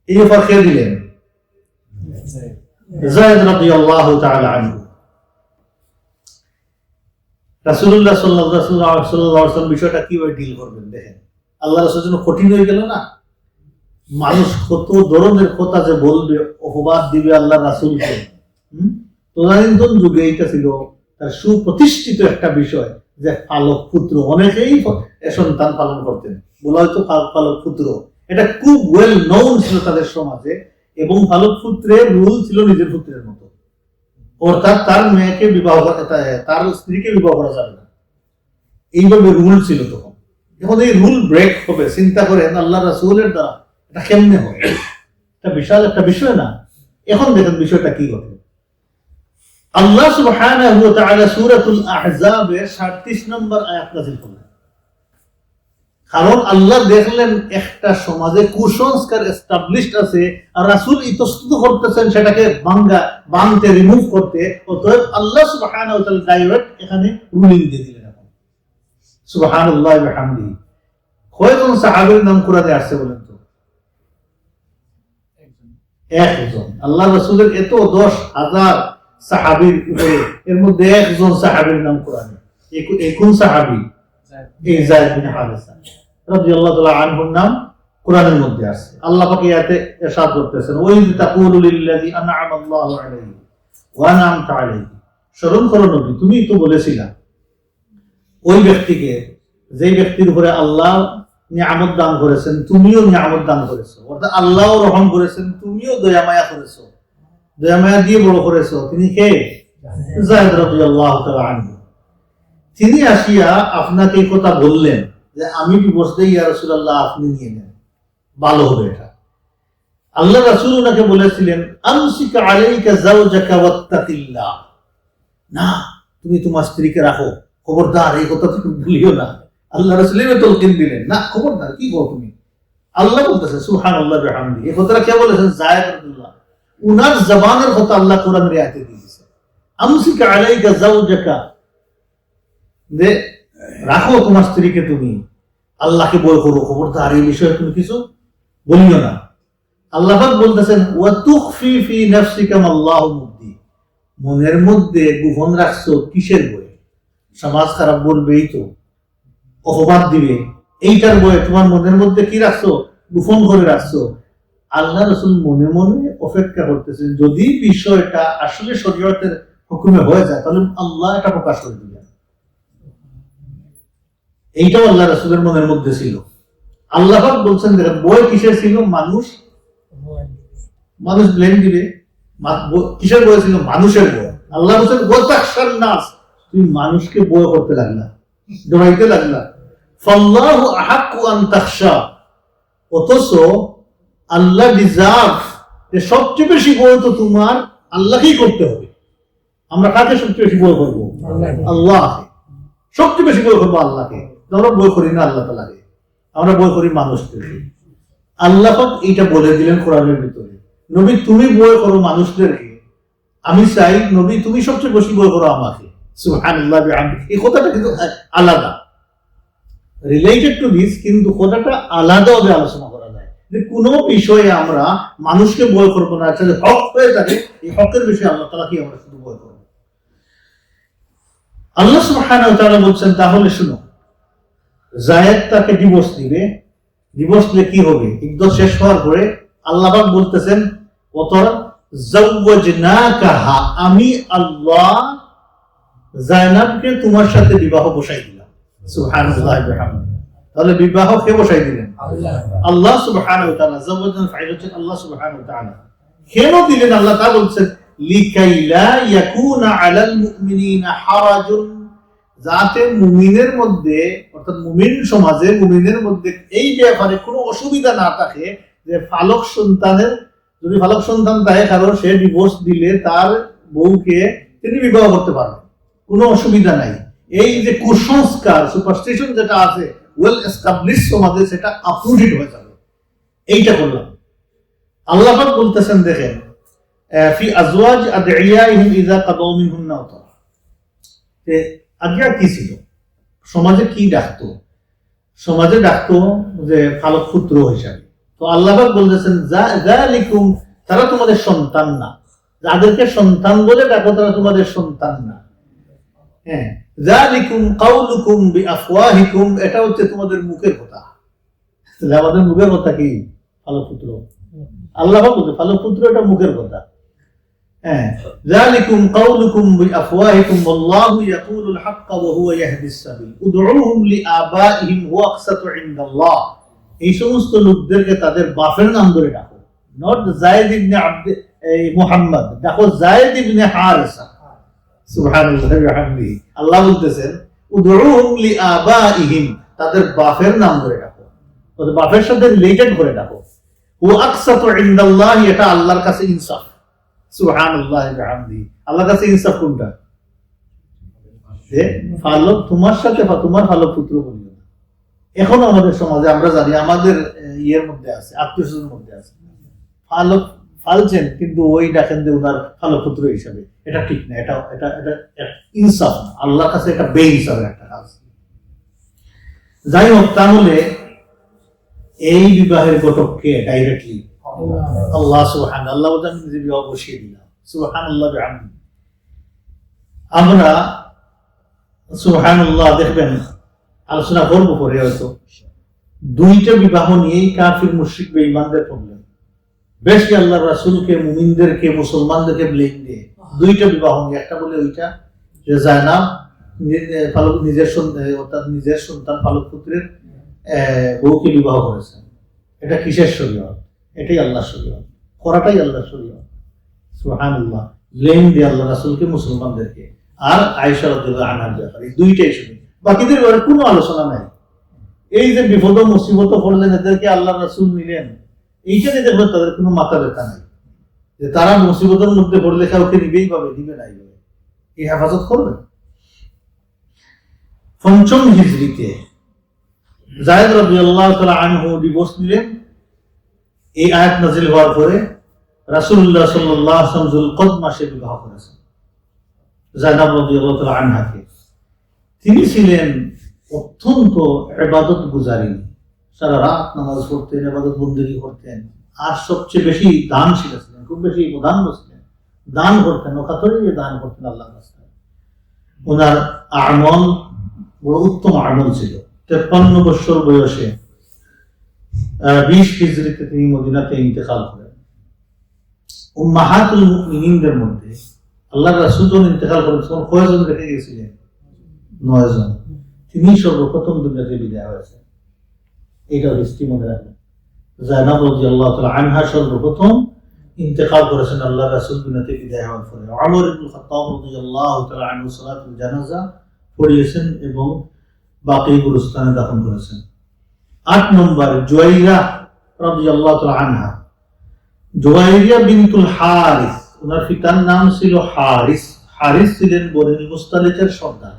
এই অফার কে দিলেন? যায়েদ রাদিয়াল্লাহু তাআলা আনহু। রাসূলুল্লাহ সাল্লাল্লাহু আলাইহি ওয়াসাল্লাম বিষয়টা কিভাবে ডিল করবেন দেখেন। আল্লাহ রাসূলের জন্য কঠিন হয়ে গেল না? মানুষ কত ধরনের কথা যে বলবে, অপবাদ দিবে আল্লাহ রাসূলকে। তদানীন্তন যুগে এটা ছিল তার সুপ্রতিষ্ঠিত একটা বিষয় যে ফালক পুত্র, অনেকেই সন্তান পালন করতেন, বলা হয়তো ফালক পুত্র। এটা খুব ওয়েল নোন ছিল তাদের সমাজে, এবং ফালক পুত্রের রুল ছিল নিজের পুত্রের মতো, অর্থাৎ তার মেয়েকে বিবাহ, তার স্ত্রীকে বিবাহ করা যাবে না, এইভাবে রুল ছিল তখন। এখন এই রুল ব্রেক হবে, চিন্তা করেন আল্লাহ রাসূলের দ্বারা এটা কেমনে হয়? এটা বিশাল একটা বিষয় না? এখন দেখেন বিষয়টা কি ঘটে। আল্লাহ সুবহানাহু ওয়া তাআলা সূরাতুল আহজাবের 37 নম্বর আয়াত নাযিল করলেন। কারণ আল্লাহ দেখলেন একটা সমাজে কুসংস্কার এস্টাবলিশড আছে, আর রাসূল ইতস্তত করতেছেন সেটাকে ভাঙতে রিমুভ করতে। অতএব আল্লাহ সুবহানাহু ওয়া তাআলা ডাইরেক্ট এখানে রুলিং দিয়ে দিলেন। সুবহানাল্লাহ ওয়া বিহামদিহি। কয়জন সাহাবীর নাম কোরআনে আসছে বলেন তো? একজন। আল্লাহ রাসূলের এত 10,000 সাহাবীর উপরে এর মধ্যে একজন সাহাবীর নাম কোরআনে। এই কোন সাহাবী? এই যায়েদ বিন হারিসা রাদিয়াল্লাহু তাআলা আনহুর নাম কোরআনের মধ্যে আছে। আল্লাহ পাক ইয়াতে ইরশাদ করতেছেন, ওয়া ইয তাকুলু লিল্লাযী আন'আমা আল্লাহু আলাইহি ওয়া আন'আমতা আলাইহি। স্মরণ করো নবী, তুমি তো বলেছিলা ওই ব্যক্তিকে, যেই ব্যক্তির উপরে আল্লাহ নিয়ামত দান করেছেন, তুমিও নিয়ামত দান করেছো, অর্থাৎ আল্লাহও রহম করেছেন, তুমিও দয়া মায়া করেছো, দয়া মায়া দিয়ে বড় করেছো। তিনি কে? যায়েদ রাদিয়াল্লাহু তাআলা আনহু। তিনি আসিয়া আপনাকে এই কথা বললেন যে আমি ডিভোর্স দেই ইয়া রাসূলুল্লাহ, আপনি নিয়ে নেন, ভালো হবে এটা। আল্লাহ রাসূল ওনাকে বলেছিলেন, আমসিক আলাইকা যাওজাকা ওয়াত্তাকিল্লাহ, না তুমি তোমার স্ত্রীকে রাখো, খবরদার এই কথা তুমি ভুলিও না। আল্লাহ রাসূলের তলকিন দিলেন, না খবরদার কি করো তুমি। আল্লাহ বলতেছে সুবহানাল্লাহ ওয়া বিহামদিহি। এই কথাটা কে বলেছেন? যায়েদ রাদিয়াল্লাহু। উনার জবানের কথা আল্লাহ কোরআনের আয়াতে দিয়েছে, আমসিক আলাইকা যাওজাকা, যে রাখো তোমার স্ত্রীকে, তুমি আল্লাহকে ভয় করো, খবরদার এই বিষয়ে তুমি কিছু বলিও না। আল্লাহ পাক বলতেছেন, ওয়া তুখফি ফি নাফসিকা মাল্লাহু মুবদি, মনের মধ্যে গোপন রাখছো কিসের ভয়ে? সমাজ খারাপ বলবেই তো, অপবাদ দিবে, এইটার ভয়ে তোমার মনের মধ্যে কি রাখছো? গোপন করে রাখছো। আল্লাহ রাসূল মনে মনে অপেক্ষা করতেছেন, যদি বিষয়টা আসলে শরীয়তের হুকুমে হয়ে যায় তাহলে আল্লাহ এটা প্রকাশ করে দিবেন। এইটাও আল্লাহ রাসূলের মনের মধ্যে ছিল। আল্লাহ পাক বলছেন, দেখেন ভয় কিসের ছিল? মানুষ ব্লেম দিবে। কিসের ভয় ছিল? মানুষের ভয়। আল্লাহ বলছেন, ওয়াতাখশান নাস, তুমি মানুষকে ভয় করতে লাগলা, ডরাইতে লাগলা। ফাল্লাহু আহাক্কু আন তাখশা, অথচ আল্লাহ ডিজার্ভ যে সবচেয়ে বেশি ভয় তো তোমার আল্লাহকেই করতে হবে। আমরা কাকে সবচেয়ে বেশি ভয় করবো? আল্লাহকে। সবচেয়ে বেশি ভয় করবো আল্লাহকে। আমরা বই করি না আল্লাহ তাআলাকে, আমরা বই করি মানুষদেরকে। আল্লাহ পাক এইটা বলে দিলেন কোরআনের ভিতরে, নবী তুমি বই করো মানুষদেরকে, আমি চাই নবী তুমি সবচেয়ে বেশি বই করো আমাকে। সুবহানাল্লাহ ওয়া বিহামদিহি। এই কথাটা কিন্তু আলাদা, রিলেটেড টু দিস, কিন্তু কথাটা আলাদাভাবে আলোচনা করা যায় যে কোনো বিষয়ে আমরা মানুষকে বই করবো না, আসলে হক হয়ে থাকে, এই হকের বিষয়ে আল্লাহ তাআলাকে আমরা শুধু বই করবো। আল্লাহ সুবহানাহু ওয়া তাআলা বলছেন, তাহলে শুনো, যায়েদ তাকে ডিভোর্স দিবে। ডিভোর্স দিলে কি হবে? ইদ্দত শেষ হওয়ার পরে আল্লাহ পাক বলতেছেন, ওতর যাওয়াজনাকাহা, আমি আল্লাহ যায়নাবকে তোমার সাথে বিবাহ বসাই দিলাম। সুবহানাল্লাহ ওয়া বিহামদিহি। তাহলে বিবাহ কে বসাই দিলেন? আল্লাহ সুবহানাহু ওয়া তাআলা। যাওয়াজন ফাইল হচ্ছে আল্লাহ সুবহানাহু ওয়া তাআলা। কেন দিলেন? আল্লাহ তাআলা বলছেন, লিকাইলা ইয়াকুনা আলাল মুমিনিনা হারাজুন, যাতে মুমিনের মধ্যে, অর্থাৎ মুমিন সমাজে, মুমিনের মধ্যে এই ব্যাপারে কোনো অসুবিধা না থাকে যে ফালক সন্তানের, যদি ফালক সন্তান থাকে কারণ সে ডিভোর্স দিলে তার বউকে তিনি বিবাহ করতে পারবেন, কোনো অসুবিধা নাই। এই যে কুসংস্কার, সুপারস্টিশন যেটা আছে ওয়েল এস্টাবলিশ সমাজে, সেটা আপরুটেড হয়ে যাবে। এইটা করলাম। আল্লাহ পাক বলতেছেন, দেখেন, ফি আজওয়াজ আদইয়াইহিম ইযা কাদাউ মিনহুন্না ওয়াতারা, যে আগে কি ছিল সমাজে, কি ডাকতো? সমাজে ডাকতো যে ফালক পুত্র হিসাবে। তো আল্লাহ পাক বলতেছেন, যালিকুম, তারা তোমাদের সন্তান না, যাদেরকে সন্তান বলে ডাকো তারা তোমাদের সন্তান না। হ্যাঁ, যালিকুম কাউলুকুম বিআফওয়াহিকুম, এটা হচ্ছে তোমাদের মুখের কথা। তাহলে আমাদের মুখের কথা কি? ফালক পুত্র। আল্লাহ পাক বলতে ফালক পুত্র এটা মুখের কথা। হ্যাঁ, যালিকুম কাউলুকুম বিআফওয়াহিকুম ওয়াল্লাহু ইয়াকুলুল হাক্কা ওয়া হুয়া ইয়াহদিস সাবিল উদউহুম লিআবাইহিম হুয়া আকসাতু ইনদাল্লাহ। এই সমস্ত লোকদেরকে তাদের বাপের নাম ধরে ডাকো, নট যায়েদ ইবনে মুহাম্মদ, ডাকো যায়েদ ইবনে হারিসা। সুবহানাল্লাহ ওয়া বিহামদিহি। আল্লাহ বলতেছেন, উদউহুম লিআবাইহিম, তাদের বাপের নাম ধরে ডাকো, তাদের বাপের সাথে রিলেটেড করে ডাকো। ও আকসাতু ইনদাল্লাহ, এটা আল্লাহর কাছে ইনসাফ। সুবহানাল্লাহ ওয়া বিহামদিহি। আল্লাহর কাছে ইনসাফ কোনটা? যে ভালো তোমার সাথে তোমার ভালো পুত্র বলিও না। এখন আমাদের সমাজে আমরা জানি আমাদের ইয়ের মধ্যে আছে, আত্মীয়স্বজনের মধ্যে আছে, ভালো ফালছেন কিন্তু ওই ডাকেন যে ওনার ভালো পুত্র হিসাবে। এটা ঠিক না, এটা এটা এটা ইনসাফ না, আল্লাহর কাছে এটা বেইনসাফের একটা কাজ। যাই হোক, তাহলে এই বিবাহের ঘটককে ডাইরেক্টলি আল্লাহ সুবহান, আল্লাহ নিজে বিবাহ বসিয়ে দিলাম। সুবহানাল্লাহ বিহামদিহি। আমরা সুবহানাল্লাহ দেখবেন আলোচনা করবো পরে, হয়তো দুইটা বিবাহ নিয়েই কাফির মুশরিক বেঈমানদের প্রবলেম বেশি। আল্লাহ রাসূলকে, মুমিনদেরকে, মুসলমানদেরকে ব্লেম দিয়ে দুইটা বিবাহ নিয়ে। একটা বলে ওইটা যে জায়নাব নিজের সন্তান পালক পুত্রের বউকে বিবাহ করেছেন। এটা কিসের শরীয়ত? এটাই আল্লাহর শরীয়ত, করাটাই আল্লাহর শরীয়ত। সুবহানাল্লাহ। ব্লেম দিয়ে আল্লাহ রাসূলকে, মুসলমানদেরকে, আর আয়েশা রাদিয়াল্লাহু আনহার ব্যাপারে, দুইটাই শুনি। বাকিদের ব্যাপারে কোনো আলোচনা নাই। এই যে বিপদ মুসিবত পড়লেন, এদেরকে আল্লাহ রাসূল নিলেন, এইটা নিয়ে দেখবেন তাদের কোনো মাথা ব্যথা নাই যে তারা মুসিবতের মধ্যে পড়লে কাউকে নিবেই পাবে, নিবে নাই, এই হেফাজত করবে। ৫ম হিজরিতে যায়েদ রাদিয়াল্লাহু তাআলা আনহু ডিভোর্স নিলেন। এই আয়াত নাযিল হওয়ার পরে রাসূলুল্লাহ সাল্লাল্লাহু আলাইহি ওয়াসাল্লাম যুলকদ মাসে বিবাহ করেছেন যায়েনব রাদিয়াল্লাহু তাআলা আনহাকে। তিনি ছিলেন অত্যন্ত ইবাদত গুজারি, সারা রাত নামাজ পড়তেন, ইবাদত বন্দেগী করতেন, আর সবচেয়ে বেশি দানশীল ছিলেন, খুব বেশি প্রদান ছিলেন, দান করতেন, অকাতরে দান করতেন আল্লাহর রাস্তায়। ওনার আমল বড় উত্তম আমল ছিল। 53 বছর বয়সে 20 হিজরিতে তিনি মদিনাতে ইন্তেকাল করেন। উম্মাহাতুল মুমিনিনদের মধ্যে আল্লাহর রাসূল যখন ইন্তেকাল করেন তখন কয়জন রেখে গিয়েছিলেন? 9 জন। তিনি সর্বপ্রথম দুনিয়াতে বিদায় হয়েছে। এইটাও হিস্ট্রি মনে রাখবেন। যায়েনব রাদিয়াল্লাহু তাআলা আনহা সর্বপ্রথম ইন্তেকাল করেছেন আল্লাহর রাসূল দুনিয়াতে বিদায় হওয়ার পরে। ওমর ইবনে খাত্তাব রাদিয়াল্লাহু তাআলা আনহু সালাতুল জানাজা পড়িয়েছেন এবং বাকি গুরুস্থানে দাফন করেছেন। 8 নম্বর জুয়াইরা রাদিয়াল্লাহু তাআলা আনহা। জুয়াইরিয়া বিনতুল হারিস, ওনার পিতার নাম ছিল হারিস। হারিস ছিলেন বনিল মুস্তালিকের সর্দার।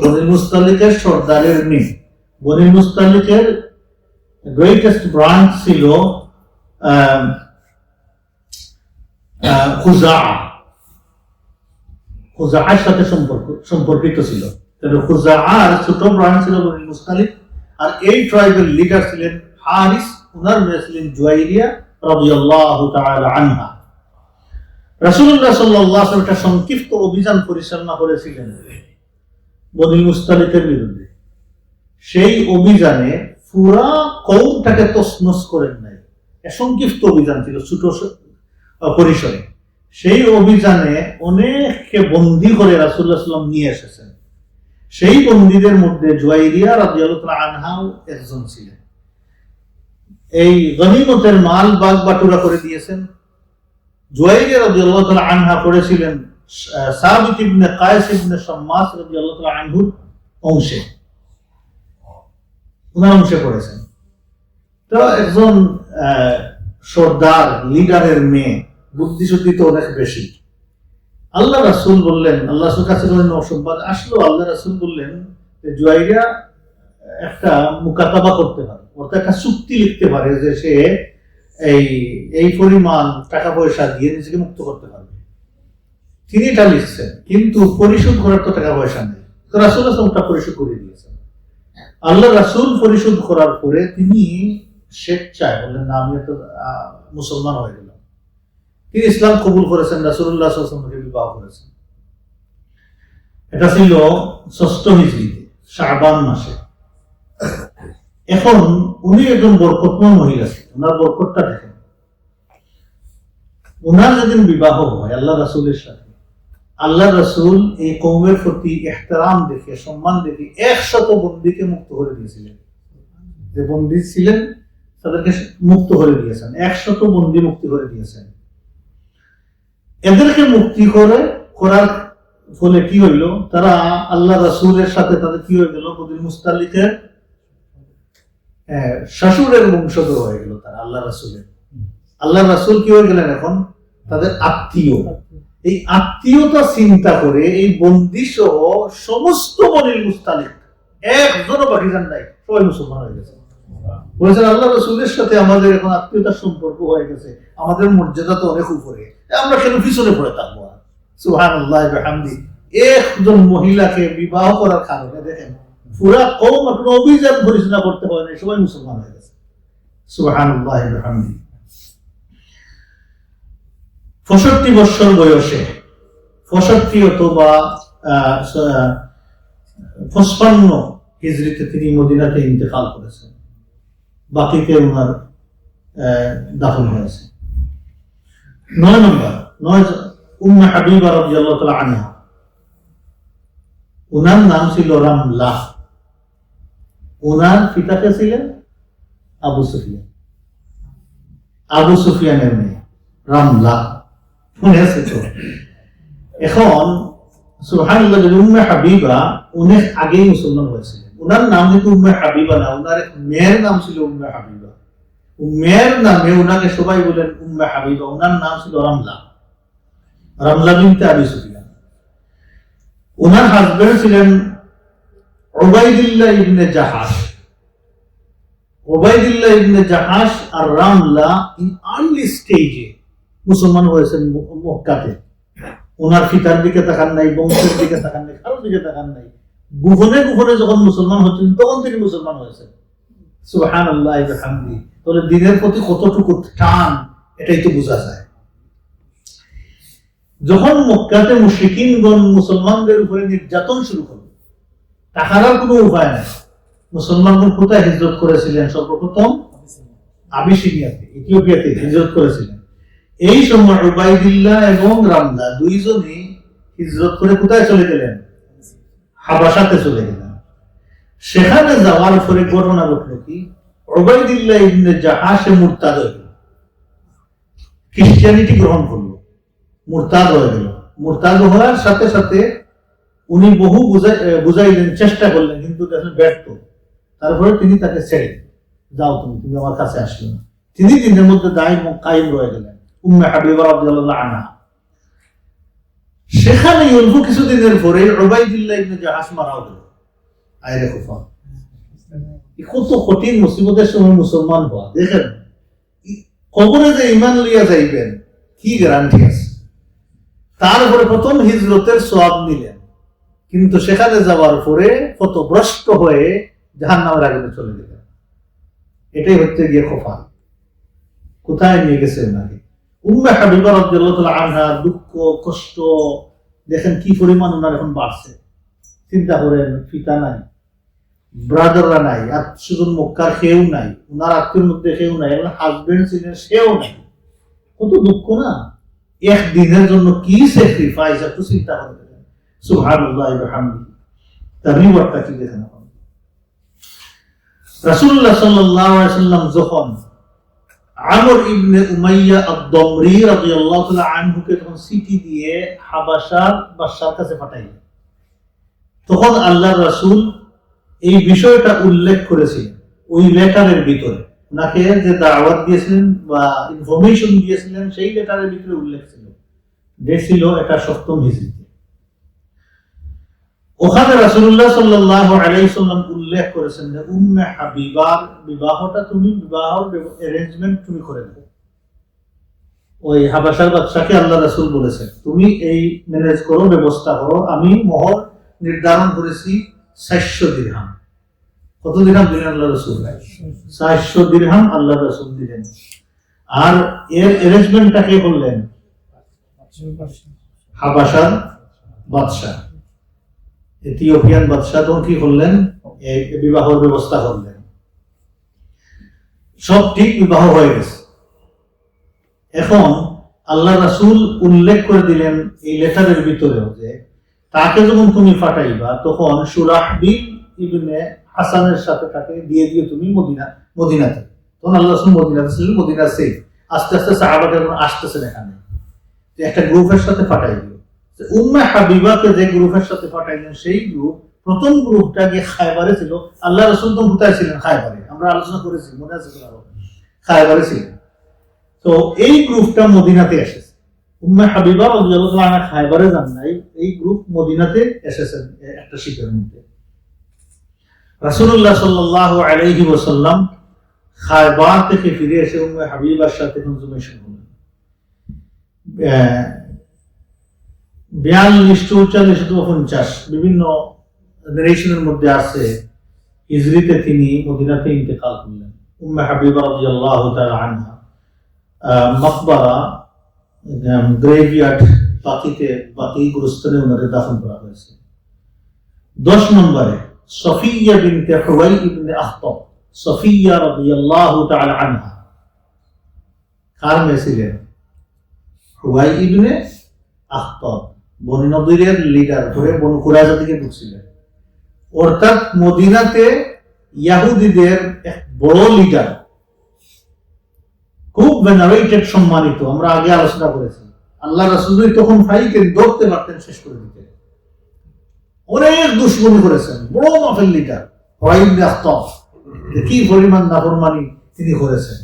বনিল মুস্তালিকের সর্দারের মেয়ে। বনিল মুস্তালিকের গ্রেটেস্ট ব্রাঞ্চ ছিল খুজাআর সাথে সম্পর্কিত ছিল। খুজাআর ছোট ব্রাঞ্চ ছিল বনিল মুস্তালিক, আর এই ট্রাইবের লিডার ছিলেন হারিস। ওনার মেয়ে ছিলেন জুয়াইরিয়া রাদিয়াল্লাহু তাআলা আনহা। রাসূলুল্লাহ সাল্লাল্লাহু আলাইহি ওয়াসাল্লাম একটা সংক্ষিপ্ত অভিযান পরিচালনা করেছিলেন বনিল মুস্তালিকের বিরুদ্ধে। সেই অভিযানে পুরা কওমটাকে তছনছ করেন নাই। সংক্ষিপ্ত অভিযান ছিল, ছোট পরিসরে। সেই অভিযানে অনেককে বন্দী করে রাসূলুল্লাহ সাল্লাল্লাহু আলাইহি ওয়াসাল্লাম নিয়ে এসেছেন। সেই বন্দীদের মধ্যে জুয়াইরিয়া রাদিয়াল্লাহু তাআলা আনহাও একজন ছিলেন। এই গনিমতের মাল ভাগ বাটুরা করে দিয়েছেন। জুয়াইরিয়া রাদিয়াল্লাহু তাআলা আনহা করেছিলেন সাবিত ইবনে কায়েস ইবনে শাম্মাস রাদিয়াল্লাহু তাআলা আনহুর অংশে, ওনার অংশে পড়েছেন। তো একজন সর্দার, লিডারের মেয়ে, বুদ্ধিশুদ্ধি তো অনেক বেশি। আল্লাহ রাসূল বললেন, আল্লাহ রাসূলের কাছে যখন সংবাদ আসলো, আল্লাহ রাসূল বললেন যে জুয়াইরিয়া একটা মুকাতাবা করতে পারে, অর্থাৎ একটা চুক্তি লিখতে পারে যে সে এই পরিমাণ টাকা পয়সা দিয়ে নিজেকে মুক্ত করতে পারবে। তিনি এটা লিখছেন, কিন্তু পরিশোধ করার তো টাকা পয়সা নেই। তো রাসূল ওটা পরিশোধ করে দিয়েছেন। আল্লাহ রাসূল পরিশোধ করার পরে তিনি স্বেচ্ছায় বললেন না, আমি তো মুসলমান হয়ে গেলাম। তিনি ইসলাম কবুল করেছেন, রাসূলুল্লাহ সাল্লাল্লাহু আলাইহি ওয়াসাল্লামকে বিবাহ করেছেন। এটা ছিল 6ষ্ঠ হিজরিতে শাবান মাসে। এখন উনি একজন বরকতময় মহিলা ছিলেন। ওনার বরকতটা দেখেন। ওনার যেদিন বিবাহ হয় আল্লাহ রাসূলের সাথে, আল্লাহ রাসূল এই কওমের প্রতি ইহতিরাম দেখে, সম্মান দেখে 100 বন্দীকে মুক্ত করে দিয়েছিলেন। যে বন্দী ছিলেন তাদেরকে মুক্ত করে দিয়েছেন। 100 বন্দী মুক্তি করে দিয়েছেন। এদেরকে মুক্তি করার ফলে কি হইল, তারা আল্লাহ রাসূলের সাথে তাদের কি হয়ে গেল, বনিল মুস্তালিকের শাশুড়ের বংশধর হয়ে গেল তারা। আল্লাহ রাসূলের। আল্লাহ রাসূল কি হয়ে গেলেন এখন? তাদের আত্মীয়। এই আত্মীয়তা চিন্তা করে এই বন্দী সহ সমস্ত বনিল মুস্তালিক একজনও বাকি যান নাই, সবাই মুসলমান হয়ে গেছে। বলেছেন আল্লাহ রাসূলের সাথে আমাদের এখন আত্মীয়তার সম্পর্ক হয়ে গেছে, আমাদের মর্যাদা তো অনেক উপরে, আমরা কেন পিছনে পড়ে থাকবো? সুবহানাল্লাহ ওয়া বিহামদি। একজন মহিলাকে বিবাহ করার কারণে দেখেন পুরা কওম কোনো অভিযান পরিচালনা করতে হয় না, সবাই মুসলমান হয়ে গেছে। সুবহানাল্লাহ ওয়া বিহামদি। 65 বছর বয়সে 65 অথবা 55 হিজরিতে তিনি মদিনাতে ইন্তেকাল করেছেন, বাকিতে ওনার দাফন হয়েছে। 9 নম্বর উম্মে হাবিবা রাদিয়াল্লাহু তাআলা আনহা, ওনার নাম ছিল রামলা। ওনার পিতাকে ছিলেন আবু সুফিয়ান, আবু সুফিয়ানের মেয়ে রামলা, মনে আছে তো? এখন সুবহানাল্লাহ, উম্মে হাবিবা অনেক আগেই মুসলমান হয়েছিলেন। ওনার নাম কিন্তু উম্মে হাবিবা না, ওনার মেয়ের নাম ছিল উম্মে হাবিবা। মেয়ের নামে ওনাকে সবাই বলেন উম্মে হাবিবা। ওনার নাম ছিল রামলা, রামলা বিনতে আবি সুফিয়ান। ওনার হাজবেন্ড ছিলেন Ubaidullah ibne Jahsh. Ubaidullah ibne Jahsh আর রামলা ইন আর্লি স্টেজে মুসলমান হয়েছেন মক্কাতে। ওনার পিতার দিকে তাকান নাই, বংশের দিকে তাকান নাই, কারোর দিকে তাকান নাই। গোপনে গোপনে যখন মুসলমান হচ্ছেন তখন তিনি মুসলমান হয়েছেন। সুবহানাল্লাহ ওয়া বিহামদি। তাহলে দিনের প্রতি কতটুকু টান, এটাই তো বোঝা যায়। যখন মক্কাতে মুশরিকিনগণ মুসলমানদের উপরে নির্যাতন শুরু করল, তাহার কোনো উপায় নাই। মুসলমানগণ কোথায় হিজরত করেছিলেন? সর্বপ্রথম আবিসিনিয়াতে, ইথিওপিয়াতে হিজরত করেছিলেন। এই সময় উবাইদুল্লাহ এবং রামলা দুইজনই হিজরত করে কোথায় চলে গেলেন? হাবাসাতে চলে গেলেন। সেখানে যাওয়ার পরে ঘটনা ঘটল কি, উবাইদুল্লাহ ইবনে জাহাশ মুরতাদ হয়ে গেল, খ্রিস্টানিটি গ্রহণ করলো, মুরতাদ হয়ে গেল। মুরতাদ হওয়ার সাথে সাথে উনি বহু বুঝাইলেন, চেষ্টা করলেন, কিন্তু দেখলেন ব্যর্থ। তারপরে তিনি তাকে ছেড়ে, যাও তুমি আমার কাছে আসলে না। তিনি দিনের মধ্যে দায়ী কায়েম রয়ে গেলেন, উম্মে হাবিবা রাদিয়াল্লাহু আনহা। সেখানে অল্প কিছুদিনের পরে উবাইদুল্লাহ ইবনে জাহাশ মারা গেল। আয়রে খুফা, কত কঠিন মুসিবতের সময় মুসলমান হওয়া। দেখেন কবরে যে ঈমান লইয়া যাইবেন, কি গ্যারান্টি আছে? তারপরে প্রথম হিজরতের সওয়াব নিলেন, কিন্তু সেখানে যাওয়ার পরে কত ভ্রষ্ট হয়ে জাহান্নামের আগুনে চলে গেলেন। এটাই হচ্ছে গিয়ে কপাল। কোথায় নিয়ে গেছে ওনাকে? উম্মে হাবিবা রাদিয়াল্লাহু তাআলা আনহা দুঃখ কষ্ট দেখেন কি পরিমাণ ওনার এখন বাড়ছে। চিন্তা করেন, পিতা নাই, ব্রাদাররা নাই, আত্মীয়স্বজন মক্কার কেউ নাই, ওনার আত্মীয়ের মধ্যে কেউ নাই, এবং হাজবেন্ড ছিলেন সেও নাই। কত দুঃখ না? একদিনের জন্য কি স্যাক্রিফাইস, একটু চিন্তা করেন। সুবহানাল্লাহ ওয়া বিহামদিহি। তার রিওয়ার্ডটা কি দেখেন। রাসূলুল্লাহ সাল্লাল্লাহু আলাইহি ওয়াসাল্লাম যখন আমর ইবনে উমাইয়া আদ-দামরি রাদিয়াল্লাহু তাআলা আনহুকে তখন সিটি দিয়ে হাবাসার বাদশার কাছে পাঠাইলেন, তখন আল্লাহর রাসূল এই বিষয়টা উল্লেখ করেছিলেন ওই লেটারের ভিতরে। ওনাকে যে দাওয়াত দিয়েছিলেন বা ইনফরমেশন দিয়েছিলেন, সেই লেটারের ভিতরে উল্লেখ ছিল, ছিল এটা 7ম হিজরিতে। ওখানে রাসূলুল্লাহ সাল্লাল্লাহু আলাইহি ওয়াসাল্লাম উল্লেখ করেছেন যে উম্মে হাবিবার বিবাহটা তুমি, বিবাহর অ্যারেঞ্জমেন্ট তুমি করে দাও। ওই হাবাসার বাদশাকে আল্লাহ রাসূল বলেছেন, তুমি এই ম্যানেজ করো, ব্যবস্থা করো। আমি মোহর নির্ধারণ করেছি 400 দিরহাম। কত দিরহাম দিলেন আল্লাহ রাসূল? 400 দিরহাম আল্লাহ রাসূল দিলেন। আর এর অ্যারেঞ্জমেন্টটা কে করলেন? হাবাসার বাদশা, ইথিওপিয়ান বাদশা তখন কি করলেন? এই বিবাহের ব্যবস্থা করলেন। সব ঠিক, বিবাহ হয়ে গেছে। এখন আল্লাহ রাসূল উল্লেখ করে দিলেন এই লেটারের ভিতরেও যে তাকে যখন তুমি পাঠাইবা তখন সুরাহবিল ইবনে হাসানের সাথে তাকে দিয়ে দিয়ে তুমি মদিনাতে। তখন আল্লাহ রাসূল মদিনাতে ছিলেন, মদিনা সেফ। আস্তে আস্তে সাহাবারা যখন আসতেছেন এখানে, একটা গ্রুপের সাথে পাঠাই দিল। উম্মে হাবিবাকে যে গ্রুপের সাথে পাঠাইলেন, সেই গ্রুপ, প্রথম গ্রুপটা গিয়ে খায়বারে ছিল। আল্লাহ রাসূল তো কোথায় ছিলেন? খায়বারে। আমরা আলোচনা করেছি, মনে আছে? খায়বারে ছিলেন। তো এই গ্রুপটা মদিনাতে এসেছে। উম্মে হাবিবা রাদিয়াল্লাহু তাআলা আনহা খায়বারে যান নাই, এই গ্রুপ মদিনাতে এসেছেন একটা শীতের মধ্যে। রাসূলুল্লাহ সাল্লাল্লাহু আলাইহি ওয়াসাল্লাম খায়বার থেকে ফিরে এসে উম্মে হাবিবার সাথে কনজুমেশন করলেন। 42, 44, 50 বিভিন্ন নারেশনের মধ্যে আছে হিজরিতে তিনি মদিনাতে ইন্তেকাল করলেন। উম্মে হাবিবা রাদিয়াল্লাহু তাআলা আনহা মাকবারা গ্রেভইয়ার্ড বাকি গুরুস্থানে ওনারে দাফন করা হয়েছে। 10 নম্বরে সফিয়া বিনতে হুয়াই ইবনে আখতাব, সফিয়া রাদিয়াল্লাহু তাআলা আনহা কার মেয়ে ছিলেন? হুয়াই ইবনে আখতাব, বনি নদীরের লিডার করে বনু কুরাইজা থেকে ঢুকছিলেন। অর্থাৎ মদিনাতে ইহুদিদের এক বড় লিডার, খুব ভেনারেটেড, সম্মানিত। আমরা আগে আলোচনা করেছি আল্লাহ রাসূল তখন ভাইকে ধরতে পারতেন, শেষ করে দিতেন। অনেক দুশমনি করেছেন, বড় মাফেল লিডার হুয়াই ইবনে আখতাব, কি পরিমাণ নাফরমানি তিনি করেছেন।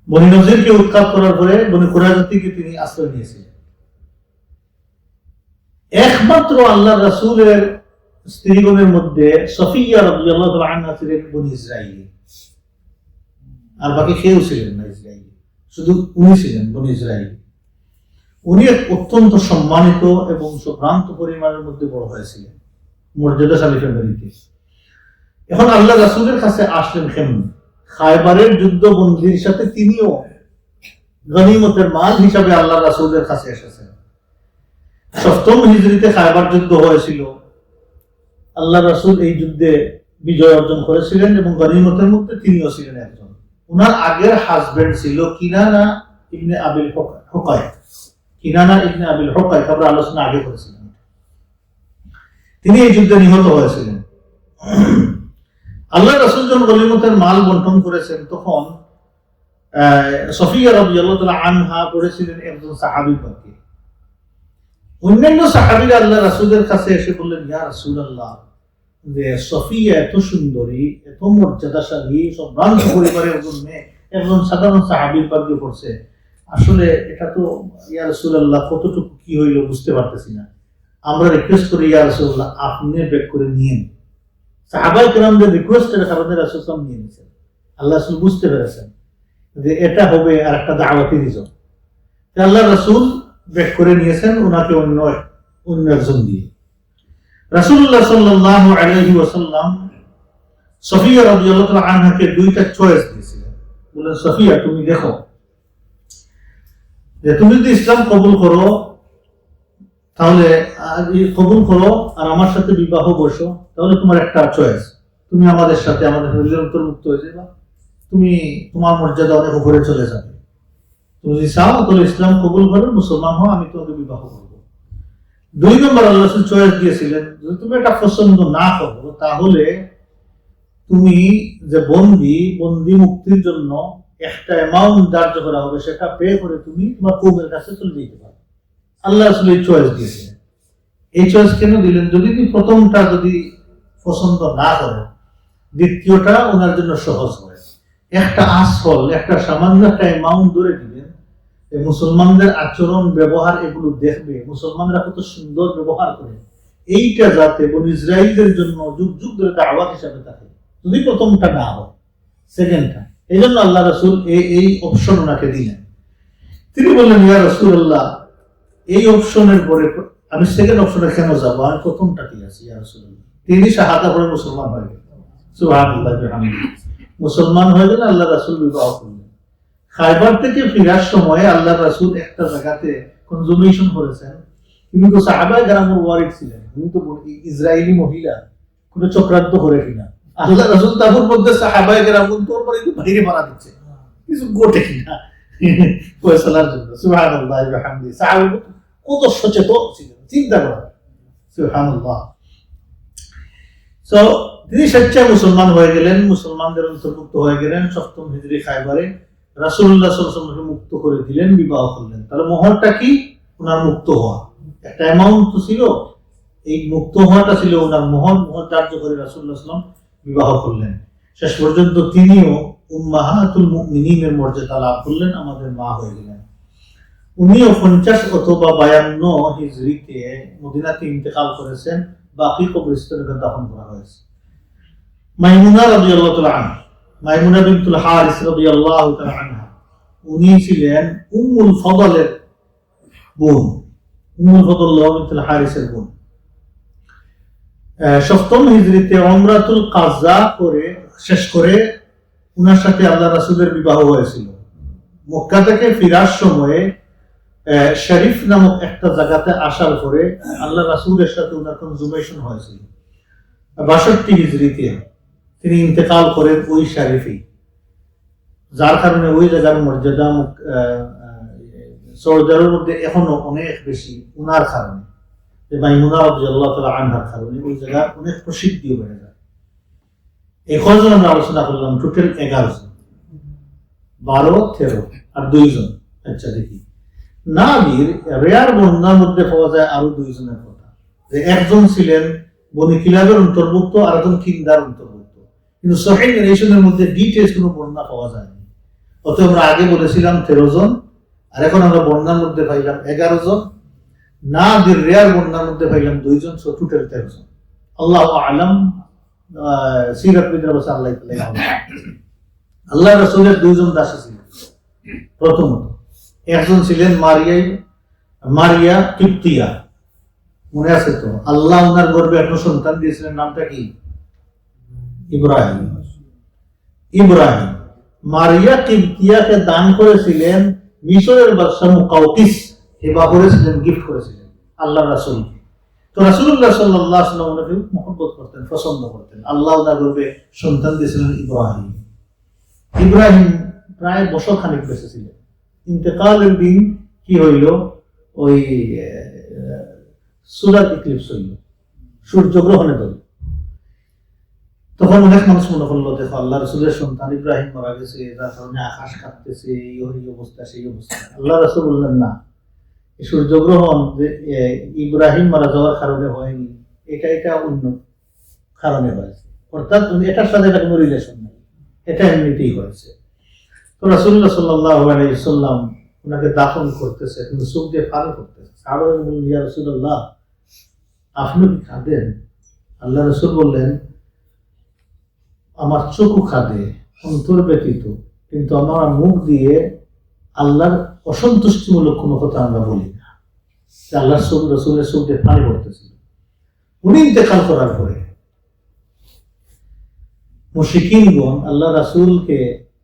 বনি নজিরকে উৎখাত করার পরে বনি কুরাইজা থেকে তিনি আশ্রয় নিয়েছিলেন। একমাত্র আল্লাহ রাসূলের স্ত্রীগণের মধ্যে সফিয়া রাদিয়াল্লাহু তাআলা আনহা ছিলেন বনি ইসরাইলি, আর বাকি কেউ ছিলেন না ইসরাইলি, শুধু উনি ছিলেন বনি ইসরাইলি। উনি অত্যন্ত সম্মানিত এবং সম্ভ্রান্ত পরিবারের মধ্যে বড় হয়েছিলেন, মর্যাদাশালী ফ্যামিলিতে। এখন আল্লাহ রাসূলের কাছে আসলেন কেমন? খায়বারের যুদ্ধ বন্দীর সাথে তিনিও গনিমতের মাল হিসাবে আল্লাহ রাসূলের কাছে এসেছেন। 7ম হিজরিতে খায়বার যুদ্ধ হয়েছিল। আল্লাহ রাসূল এই যুদ্ধে বিজয় অর্জন করেছিলেন এবং গনিমতের মধ্যে তিনিও ছিলেন একজন। ওনার আগের হাজবেন্ড ছিল কিনানা ইবনে আবিল হুকাইক। কিনানা ইবনে আবিল হুকাইক আমরা আলোচনা আগে করেছিলাম। তিনি এই যুদ্ধে নিহত হয়েছিলেন। আল্লাহ রাসূল যখন গনিমতের মাল বন্টন করেছেন, তখন সফিয়া রাদিয়াল্লাহু তাআলা আনহা পড়েছিলেন একজন সাহাবীর পাশে। অন্যান্য সাহাবীরা আল্লাহ রাসূলের কাছে এসে বললেন, ইয়া রাসূলুল্লাহ, যে সফিয়া এত সুন্দরী, এত মর্যাদাশালী, সম্ভ্রান্ত পরিবারের একজন মেয়ে একজন সাধারণ সাহাবীর পাশে পড়ছে, আসলে এটা তো ইয়া রাসূলুল্লাহ কতটুকু কি হইল বুঝতে পারতেছি না। আমরা রিকোয়েস্ট করি ইয়া রাসূলুল্লাহ আপনি বেক করে নিয়েন। সাহাবায়ে কেরামদের রিকোয়েস্টের কারণে রাসূল সাল্লাল্লাহু আলাইহি ওয়াসাল্লাম নিয়ে নিয়েছেন। আল্লাহ রাসূল বুঝতে পেরেছেন যে এটা হবে আর একটা দাওয়াতি রিজন। আল্লাহ রাসূল বেক করে নিয়েছেন ওনাকে অন্য একজন দিয়ে। রাসূলুল্লাহ সাল্লাল্লাহু আলাইহি ওয়াসাল্লাম সফিয়া রাদিয়াল্লাহু তাআলা আনহাকে দুইটা চয়েস দিয়েছিলেন। বলেন, সফিয়া তুমি দেখো, যে তুমি যদি ইসলাম কবুল করো তাহলে কবুল করো আর আমার সাথে বিবাহ বসো, তাহলে তোমার একটা চয়েস, তুমি আমাদের সাথে আমাদের ফ্যামিলির অন্তর্ভুক্ত হয়ে যাবে, তুমি তোমার মর্যাদা অনেক উপরে চলে যাবে। তুমি যদি চাও তাহলে ইসলাম কবুল করো, মুসলমান হও, আমি তোমাকে বিবাহ করবো। 2 নম্বর আল্লাহ রাসূল চয়েস দিয়েছিলেন, যদি তুমি এটা পছন্দ না করো তাহলে তুমি যে বন্দি মুক্তির জন্য একটা অ্যামাউন্ট ধার্য করা হবে, সেটা পে করে তুমি তোমার কওমের কাছে চলে যেতে পারো। আল্লাহ রাসূল এই চয়েস দিয়েছিলেন। এই চয়েস কেন দিলেন? যদি তুমি প্রথমটা যদি পছন্দ না করো, দ্বিতীয়টা ওনার জন্য সহজ হয়। একটা আসল, একটা সামান্য একটা অ্যামাউন্ট ধরে দিবেন, এই মুসলমানদের আচরণ ব্যবহার এগুলো দেখবে, মুসলমানরা কত সুন্দর ব্যবহার করে, এইটা যাতে বনি ইসরাইলদের জন্য যুগ যুগ ধরে দাওয়াত হিসাবে থাকে, যদি প্রথমটা না হয়, সেকেন্ডটা। এই জন্য আল্লাহ রাসূল এই অপশন ওনাকে দিলেন। তিনি বললেন, ইয়া রাসূলুল্লাহ, এই অপশনের পরে আমি সেকেন্ড অপশনে কেন যাবো, আমি প্রথমটা কি আছি ইয়া রাসূলুল্লাহ। তিনি শাহাদা পড়ে মুসলমান হয়ে গেলেন। সুবহানাল্লাহ বিহামদিহি। মুসলমান হয়ে গেলেন, আল্লাহ রাসূল বিবাহ করলেন। খায়বার থেকে ফিরার সময় আল্লাহ রাসূল একটা জায়গাতে কনজুমেশন করেছেন। তিনি তো সাহাবায়ে কেরামের ওয়ারিড ছিলেন, তিনি তো ইসরায়েলি মহিলা, কোনো চক্রান্ত করে কিনা। আল্লাহ রাসূল তাবুর মধ্যে সাহাবায়ে কেরাম তোর পরে বাইরে মারা দিচ্ছে, কিছু গোটে কিনা ফয়সালার জন্য। সুবহানাল্লাহ বিহামদিহি। সাহাবায়ে কত সচেতন ছিলেন, চিন্তা করা। সুবহানাল্লাহ। সো তিনি স্বেচ্ছায় মুসলমান হয়ে গেলেন, মুসলমানদের অন্তর্ভুক্ত হয়ে গেলেন। 7ম হিজরি খায়বারে রাসূলুল্লাহ সাল্লাল্লাহু আলাইহি ওয়াসাল্লাম মুক্ত করে দিলেন, বিবাহ করলেন। তাহলে মোহরটা কি? ওনার মুক্ত হওয়া। একটা অ্যামাউন্ট তো ছিল, এই মুক্ত হওয়াটা ছিল ওনার মোহর ধার্য করে রাসূলুল্লাহ সাল্লাল্লাহু আলাইহি ওয়াসাল্লাম বিবাহ করলেন। শেষ পর্যন্ত তিনিও উম্মাহাতুল মুমিনিনের মর্যাদা লাভ করলেন, আমাদের মা হয়ে গেলেন। উনিও 50 অথবা 52 হিজরিতে মদিনাতে ইন্তেকাল করেছেন, বাকি কবরস্থানে দাফন করা হয়েছে। মাইমুনা রাদিয়াল্লাহু তাআলা আনহা, মাইমুনা বিনতুল হারিস রাদিয়াল্লাহু তাআলা আনহা, উনি ছিলেন উম্মুল ফদলের বোন, উম্মুল ফদল বিনতুল হারিসের বোন। 7ম হিজরিতে উমরাতুল কাযা করে শেষ করে উনার সাথে আল্লাহ রাসূলের বিবাহ হয়েছিল। মক্কা থেকে ফিরার সময়ে শরীফ নামক একটা জায়গাতে আসার পরে আল্লাহ রাসূলের সাথে উনার কনজুমেশন হয়েছিল। 62 হিজরিতে তিনি ইন্তেকাল করেন ওই শরীফে, যার কারণে ওই জায়গার মর্যাদা সৌদারের মধ্যে এখনো অনেক বেশি উনার কারণে, যে মাইমুনা রাদিয়াল্লাহু তাআলা আনহার কারণে ওই জায়গা অনেক প্রসিদ্ধি হয়ে যায়। এই কয়জন আমরা আলোচনা করলাম, টোটাল 11 জন, 12, 13 আর 2 জন। আচ্ছা দেখি, নাদির রেয়ার বন্যার মধ্যে পাওয়া যায় আরো 2 জনের কথা, যে একজন ছিলেন বনি কিলাবের অন্তর্ভুক্ত আর একজন কিন্দার অন্তর্ভুক্ত, কিন্তু সহিহ রিলেশনের মধ্যে ডিটেইলস কোনো বর্ণনা পাওয়া যায়নি। অতএব আমরা আগে বলেছিলাম 13 জন, আর এখন আমরা বর্ণনার মধ্যে পাইলাম 11 জন। নাদির রেয়ার বর্ণনার মধ্যে পাইলাম 2 জন, সো টোটাল 13 জন। আল্লাহু আ'লাম, সিরাতবিদরা বলছে আল্লাহ তাআলা। আল্লাহ রাসূলের 2 জন দাসী ছিলেন। প্রথমত একজন ছিলেন মারিয়া কিপ্তিয়া, মনে আছে তো? আল্লাহ ওনার গর্ভে একটা সন্তান দিয়েছিলেন, নামটা কি? ইব্রাহিম। মারিয়া কিপ্তিয়াকে দান করেছিলেন মিশরের বাদশা মুকাউকিস, হেবা করেছিলেন, গিফট করেছিলেন আল্লাহ রাসূলকে। তো রাসূলুল্লাহ সাল্লাল্লাহু আলাইহি ওয়াসাল্লাম ওনাকে মহব্বত করতেন, পছন্দ করতেন। আল্লাহ ওনার গর্ভে সন্তান দিয়েছিলেন ইব্রাহিম। প্রায় বছর খানিক বেঁচে ছিলেন। ইন্তেকালের দিন কি হইল, ওই সোলার ইক্লিপস হইল, সূর্যগ্রহণে ধরল। তখন অনেক মানুষ মনে করলো, দেখো আল্লাহ রাসূলের সন্তান ইব্রাহিম মারা গেছে, যার কারণে আকাশ কাঁপতেছে, এই অবস্থা সেই অবস্থা। আল্লাহ রাসূল বললেন না, এই সূর্যগ্রহণ যে ইব্রাহিম মারা যাওয়ার কারণে হয়নি, এটা অন্য কারণে হয়েছে, অর্থাৎ এটার সাথে এটা কোনো রিলেশন নেই, এটা এমনিতেই হয়েছে। তো রাসূলুল্লাহ সাল্লাল্লাহু আলাইহি ওয়াসাল্লাম ওনাকে দাফন করতেছে, কিন্তু চোখ দিয়ে পানি পড়তেছে। সাহাবারা বললেন, ইয়া রাসূলুল্লাহ, আপনি কি কাঁদেন? আল্লাহ রাসূল বললেন, আমার চোখও কাঁদে, অন্তর ব্যতীত, কিন্তু আমার মুখ দিয়ে আল্লাহর অসন্তুষ্টিমূলক কোনো কথা আমরা বলি না। আল্লাহ রাসূলের চোখ দিয়ে পানি পড়তেছিল। উনি ইন্তেকাল করার পরে মুশরিকিনগণ আল্লাহ রাসূলকে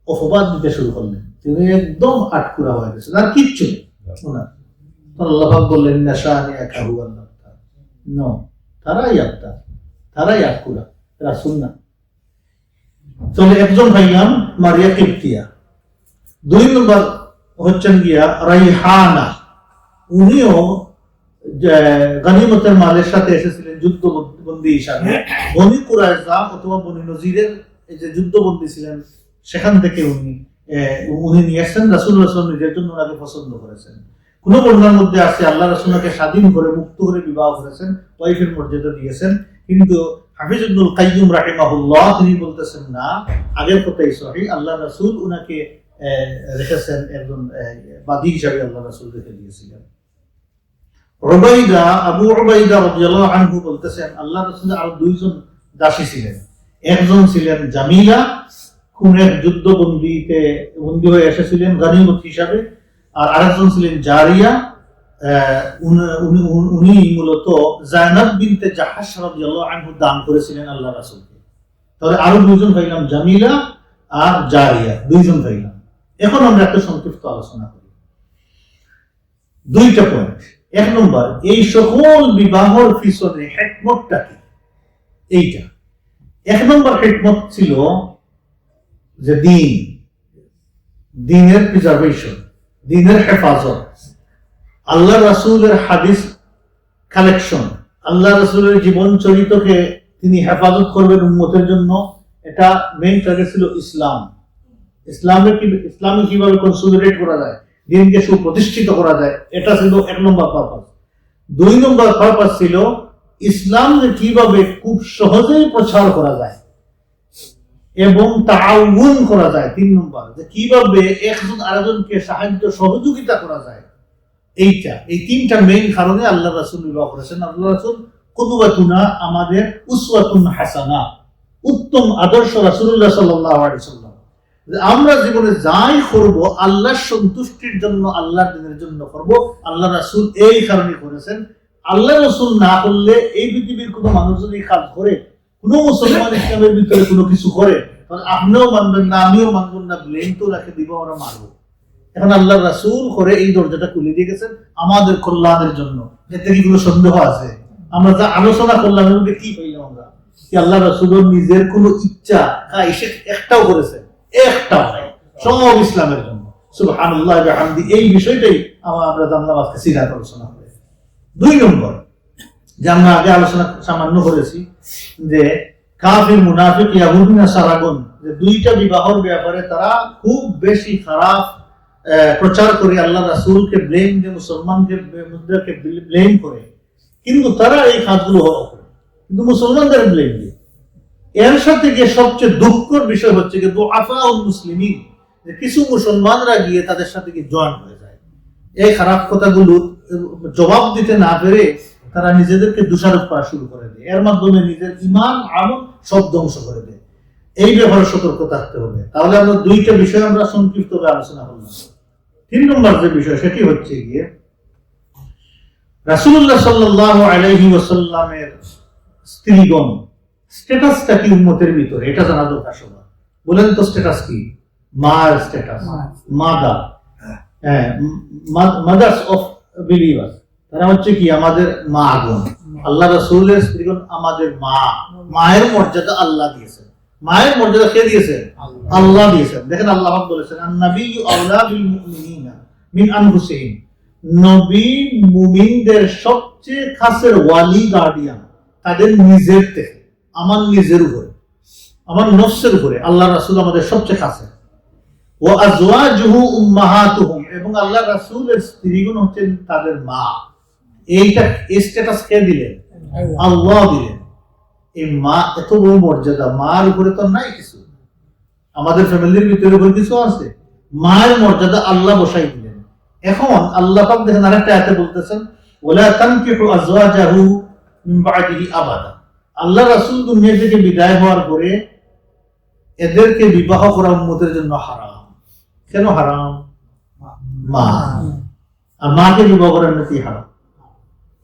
অপবাদ দিতে শুরু করলেন, তিনি একদম আটকুরা হয়ে গেছেন, আর কিচ্ছু ওনার। আল্লাহ পাক বললেন, নাশানিয়াকা হুয়াল আবতার, নো, তারাই আটকুরা, রাসূল না। তাহলে একজন ভাইলাম মারিয়া কিপ্তিয়া। 2 নম্বর হচ্ছেন গিয়া রাইহানা, উনিও গনিমতের মালের সাথে এসেছিলেন যুদ্ধবন্দী হিসাবে। বনি কুরাইজা অথবা বনি নজিরের এই যে যুদ্ধবন্দী ছিলেন, সেখান থেকে উনি নিয়ে আসছেন। রাসূলুল্লাহ সাল্লাল্লাহু আলাইহি ওয়াসাল্লাম নিজের জন্য ওনাকে পছন্দ করেছেন। কোন বর্ণনার মধ্যে আছে আল্লাহ রাসূলকে স্বাধীন করে, মুক্ত করে বিবাহ করেছেন, ওয়াইফের মর্যাদা দিয়েছেন। কিন্তু হাফিজ ইবনুল কাইয়্যিম রাহিমাহুল্লাহ তিনি বলতেছেন না, আগের কথাই সহিহ, আল্লাহ রাসূল উনাকে রেখেছেন একজন বাদী হিসাবে, আল্লাহ রাসূল রেখে দিয়েছিলেন। আবু উবাইদা রাদিয়াল্লাহু আনহু বলতেছেন, আল্লাহ রাসূলের আরো 2 জন দাসী ছিলেন। একজন ছিলেন জামিলা, খুনের যুদ্ধবন্দীতে বন্দী হয়ে এসেছিলেন গনিমত হিসাবে, আর আরেকজন ছিলেন জারিয়া। উনি মূলত যায়নাব বিনতে জাহাশ রাদিয়াল্লাহু আনহু দান করেছিলেন আল্লাহ রাসূলকে। তাহলে আরো 2 জন পাইলাম, জামিলা আর জারিয়া, 2 জন পাইলাম। এখন আমরা একটা সংক্ষিপ্ত আলোচনা করি, 2টা পয়েন্ট। 1 নম্বর, এই সকল বিবাহর পিছনে হিকমতটা কি? এইটা 1 নম্বর হিকমত ছিল যে দ্বীনের প্রিজার্ভেশন, দ্বীনের হেফাজত, আল্লাহ রাসূলের হাদিস কালেকশন, আল্লাহ রাসূলের জীবন চরিত্রকে তিনি হেফাজত করবেন উম্মতের জন্য। এটা মেইন টার্গেট ছিল ইসলামে কিভাবে কনসলিডেট করা যায়, দ্বীনকে সুপ্রতিষ্ঠিত করা যায়, এটা ছিল 1 নম্বর পারপাস। 2 নম্বর পারপাস ছিল ইসলামকে কিভাবে খুব সহজেই প্রচার করা যায়, এবং তাআউন করা যায়। 3 নম্বর, যে কিভাবে একজন আরেকজনকে সাহায্য সহযোগিতা করা যায়। এই 3টা মেইন কারণে আল্লাহ রাসূল বিবাহ করেছেন। আল্লাহ রাসূল কুদওয়াতুনা, আমাদের উসওয়াতুন হাসানা, উত্তম আদর্শ রাসূলুল্লাহ সাল্লাল্লাহু আলাইহি ওয়াসাল্লাম। আমরা জীবনে যাই করব আল্লাহর সন্তুষ্টির জন্য, আল্লাহর দিনের জন্য করব। আল্লাহ রাসূল এই কারণে করেছেন। আল্লাহ রাসূল না করলে এই পৃথিবীর কোনো মানুষ যদি কাজ করে, কোনো মুসলমান ইসলামের ভিতরে কোনো কিছু করে, তাহলে আপনিও মানবেন না, আমিও মানব না, ব্লেম তো রাখে দিব, আমরা মারবো। এখন আল্লাহ রাসূল করে এই দরজাটা খুলে দিয়ে গেছেন আমাদের কল্যাণের জন্য। এতে কি কোনো সন্দেহ আছে? আমরা যা আলোচনা করলাম এর মধ্যে কি পাইলাম আমরা? কি আল্লাহ রাসূল নিজের কোনো ইচ্ছা এসে একটাও করেছেন? একটাও নাই, সব ইসলামের জন্য। সুবহানাল্লাহ ওয়া বিহামদি। এই বিষয়টাই আমরা জানলাম আজকে সিরাত আলোচনা করে। 2 নম্বর, যে আমরা আগে আলোচনা সামান্য করেছি, যে কাফির, মুনাফিক, ইহুদি, নাসারাগণ, যে 2টা বিবাহের ব্যাপারে তারা খুব বেশি খারাপ প্রচার করে, আল্লাহ রাসূলকে ব্লেম দিয়ে, মুসলমানকে ব্লেম করে, কিন্তু তারা এই কাজগুলো করে, কিন্তু মুসলমানদের ব্লেম দিয়ে। এর সাথে গিয়ে সবচেয়ে দুঃখের বিষয় হচ্ছে যে দুআফাউল মুসলিমিন, যে কিছু মুসলমানরা গিয়ে তাদের সাথে গিয়ে জয়েন হয়ে যায়। এই খারাপ কথাগুলো জবাব দিতে না পেরে তারা নিজেদেরকে দোষারোপ করা শুরু করে দেয়। এর মাধ্যমে নিজের ঈমান, আমল সব ধ্বংস করে দেয়। এই ব্যাপারে সতর্ক থাকতে হবে। তাহলে আমরা 2টা বিষয় আমরা সংক্ষিপ্তভাবে আলোচনা করলাম। 3 নম্বর যে বিষয়, সেটি হচ্ছে গিয়ে রাসূলুল্লাহ সাল্লাল্লাহু আলাইহি ওয়াসাল্লামের স্ত্রীগণ স্ট্যাটাসটা কি উম্মতের ভিতরে, এটা জানা দরকার সবার। বলেন তো স্ট্যাটাস কি? মার status, mother, mother's of believers, তারা হচ্ছে কি আমাদের মা গণ। আল্লাহ রাসূলের স্ত্রীগণ আমাদের মা। মায়ের মর্যাদা আল্লাহ দিয়েছেন। মায়ের মর্যাদা কে দিয়েছেন? আল্লাহ দিয়েছেন। দেখেন আল্লাহ পাক বলেছেন, আন-নাবিয়্যু আওলা বিল মুমিনিনা মিন আনফুসিহিম, নবী মুমিনদের সবচেয়ে কাছের ওয়ালি, গার্ডিয়ান তাদের নিজের থেকে, আমার নিজের উপরে, আমার নফসের উপরে আল্লাহ রাসূল আমাদের সবচেয়ে কাছে। ওয়া আজওয়াজুহু উম্মাহাতুহুম, এবং আল্লাহ রাসূলের স্ত্রীগণ হচ্ছেন তাদের মা। এইটা স্ট্যাটাস কে দিলেন? আল্লাহ দিলেন। এই মা এত বড় মর্যাদা, মার উপরে তো নাই কিছু। আমাদের ফ্যামিলির ভিতরে উপর কিছু আছে? মায়ের মর্যাদা আল্লাহ বসাই দিলেন। এখন আল্লাহ পাক দেখেন আরেকটা আয়াতে বলতেছেন, ওয়ালা তানকিহু আজওয়াজাহু মিন বা'দিহি আবাদা। আল্লাহ রাসূল দুনিয়া থেকে বিদায় হওয়ার পরে এদেরকে বিবাহ করা উম্মতের জন্য হারাম। কেন হারাম? মা। আর মাকে বিবাহ করা এমনিতেই হারাম।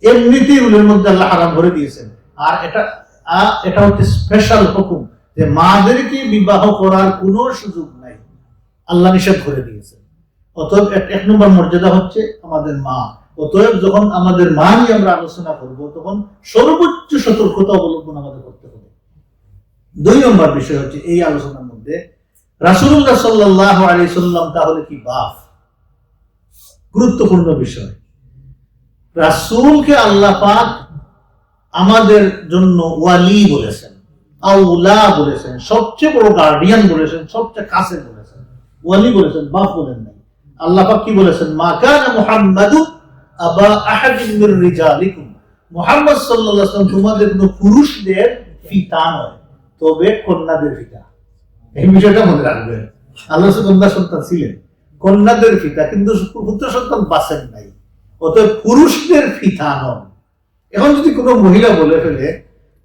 এমনিতেই রুলের মধ্যে আল্লাহ হারাম করে দিয়েছেন। আর এটা হচ্ছে স্পেশাল হুকুম, যে মাদেরকে বিবাহ করার কোনো সুযোগ নাই, আল্লাহ নিষেধ করে দিয়েছেন। অতএব 1 নম্বর মর্যাদা হচ্ছে আমাদের মা। অতএব যখন আমাদের মা নিয়ে আমরা আলোচনা করব, তখন সর্বোচ্চ সতর্কতা অবলম্বন আমাদের করতে হবে। 2 নম্বর বিষয় হচ্ছে এই আলোচনার মধ্যে রাসূলুল্লাহ সাল্লাল্লাহু আলাইহি ওয়াসাল্লাম তাহলে কি বাপ? গুরুত্বপূর্ণ বিষয়। রাসূলকে আল্লাহ পাক আমাদের জন্য ওয়ালি বলেছেন, আউলা বলেছেন, সবচেয়ে বড় গার্ডিয়ান বলেছেন, সবচেয়ে কাছে বলেছেন। ওয়ালি বলেছেন, বাপ বলেন নাই। আল্লাহ পাক কি বলেছেন? মা কানা মুহাম্মাদু আবা আহাদিন মির রিজালিকুম, মুহাম্মদ সাল্লাল্লাহু আলাইহি ওয়াসাল্লাম তোমাদের কোনো পুরুষদের পিতা নয়, তবে কন্যাদের পিতা। এই বিষয়টা মনে রাখবেন। আল্লাহ কন্যা সন্তান ছিলেন, কন্যাদের পিতা, কিন্তু পুত্র সন্তান বাঁচেন নাই। অতএব পুরুষদের পিতা নন। এখন যদি কোনো মহিলা বলে ফেলে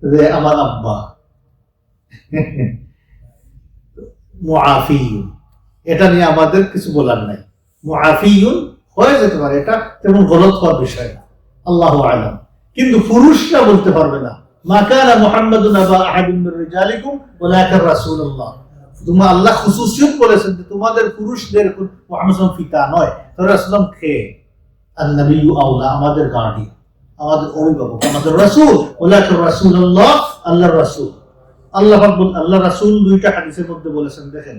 যে আমার আব্বা মুআফিয়ুন, এটা নিয়ে আমাদের কিছু বলার নাই। মুআফিয়ুন হয়ে যেতে পারে, এটা তেমন গলত হওয়ার বিষয় না, আল্লাহু আ'লাম। কিন্তু পুরুষরা বলতে পারবে না, মা কানা মুহাম্মাদুন আবা আহাদিন মির রিজালিকুম ওয়ালাকিন রাসূলুল্লাহ। তোমার আল্লাহ খুসুসিয়ত বলেছেন যে তোমাদের পুরুষদের মুহাম্মদ সাল্লাল্লাহু পিতা নয়। তাহলে রাসূলুল্লাহ কে? আন-নাবিয়্যু আওলা, আমাদের গার্ডিয়ান, আমাদের অভিভাবক, আমাদের রাসূল। ওয়ালাকিন রাসূলুল্লাহ, আল্লাহর রাসূল। আল্লাহ রাসূল 2টা হাদিসের মধ্যে বলেছেন, দেখেন,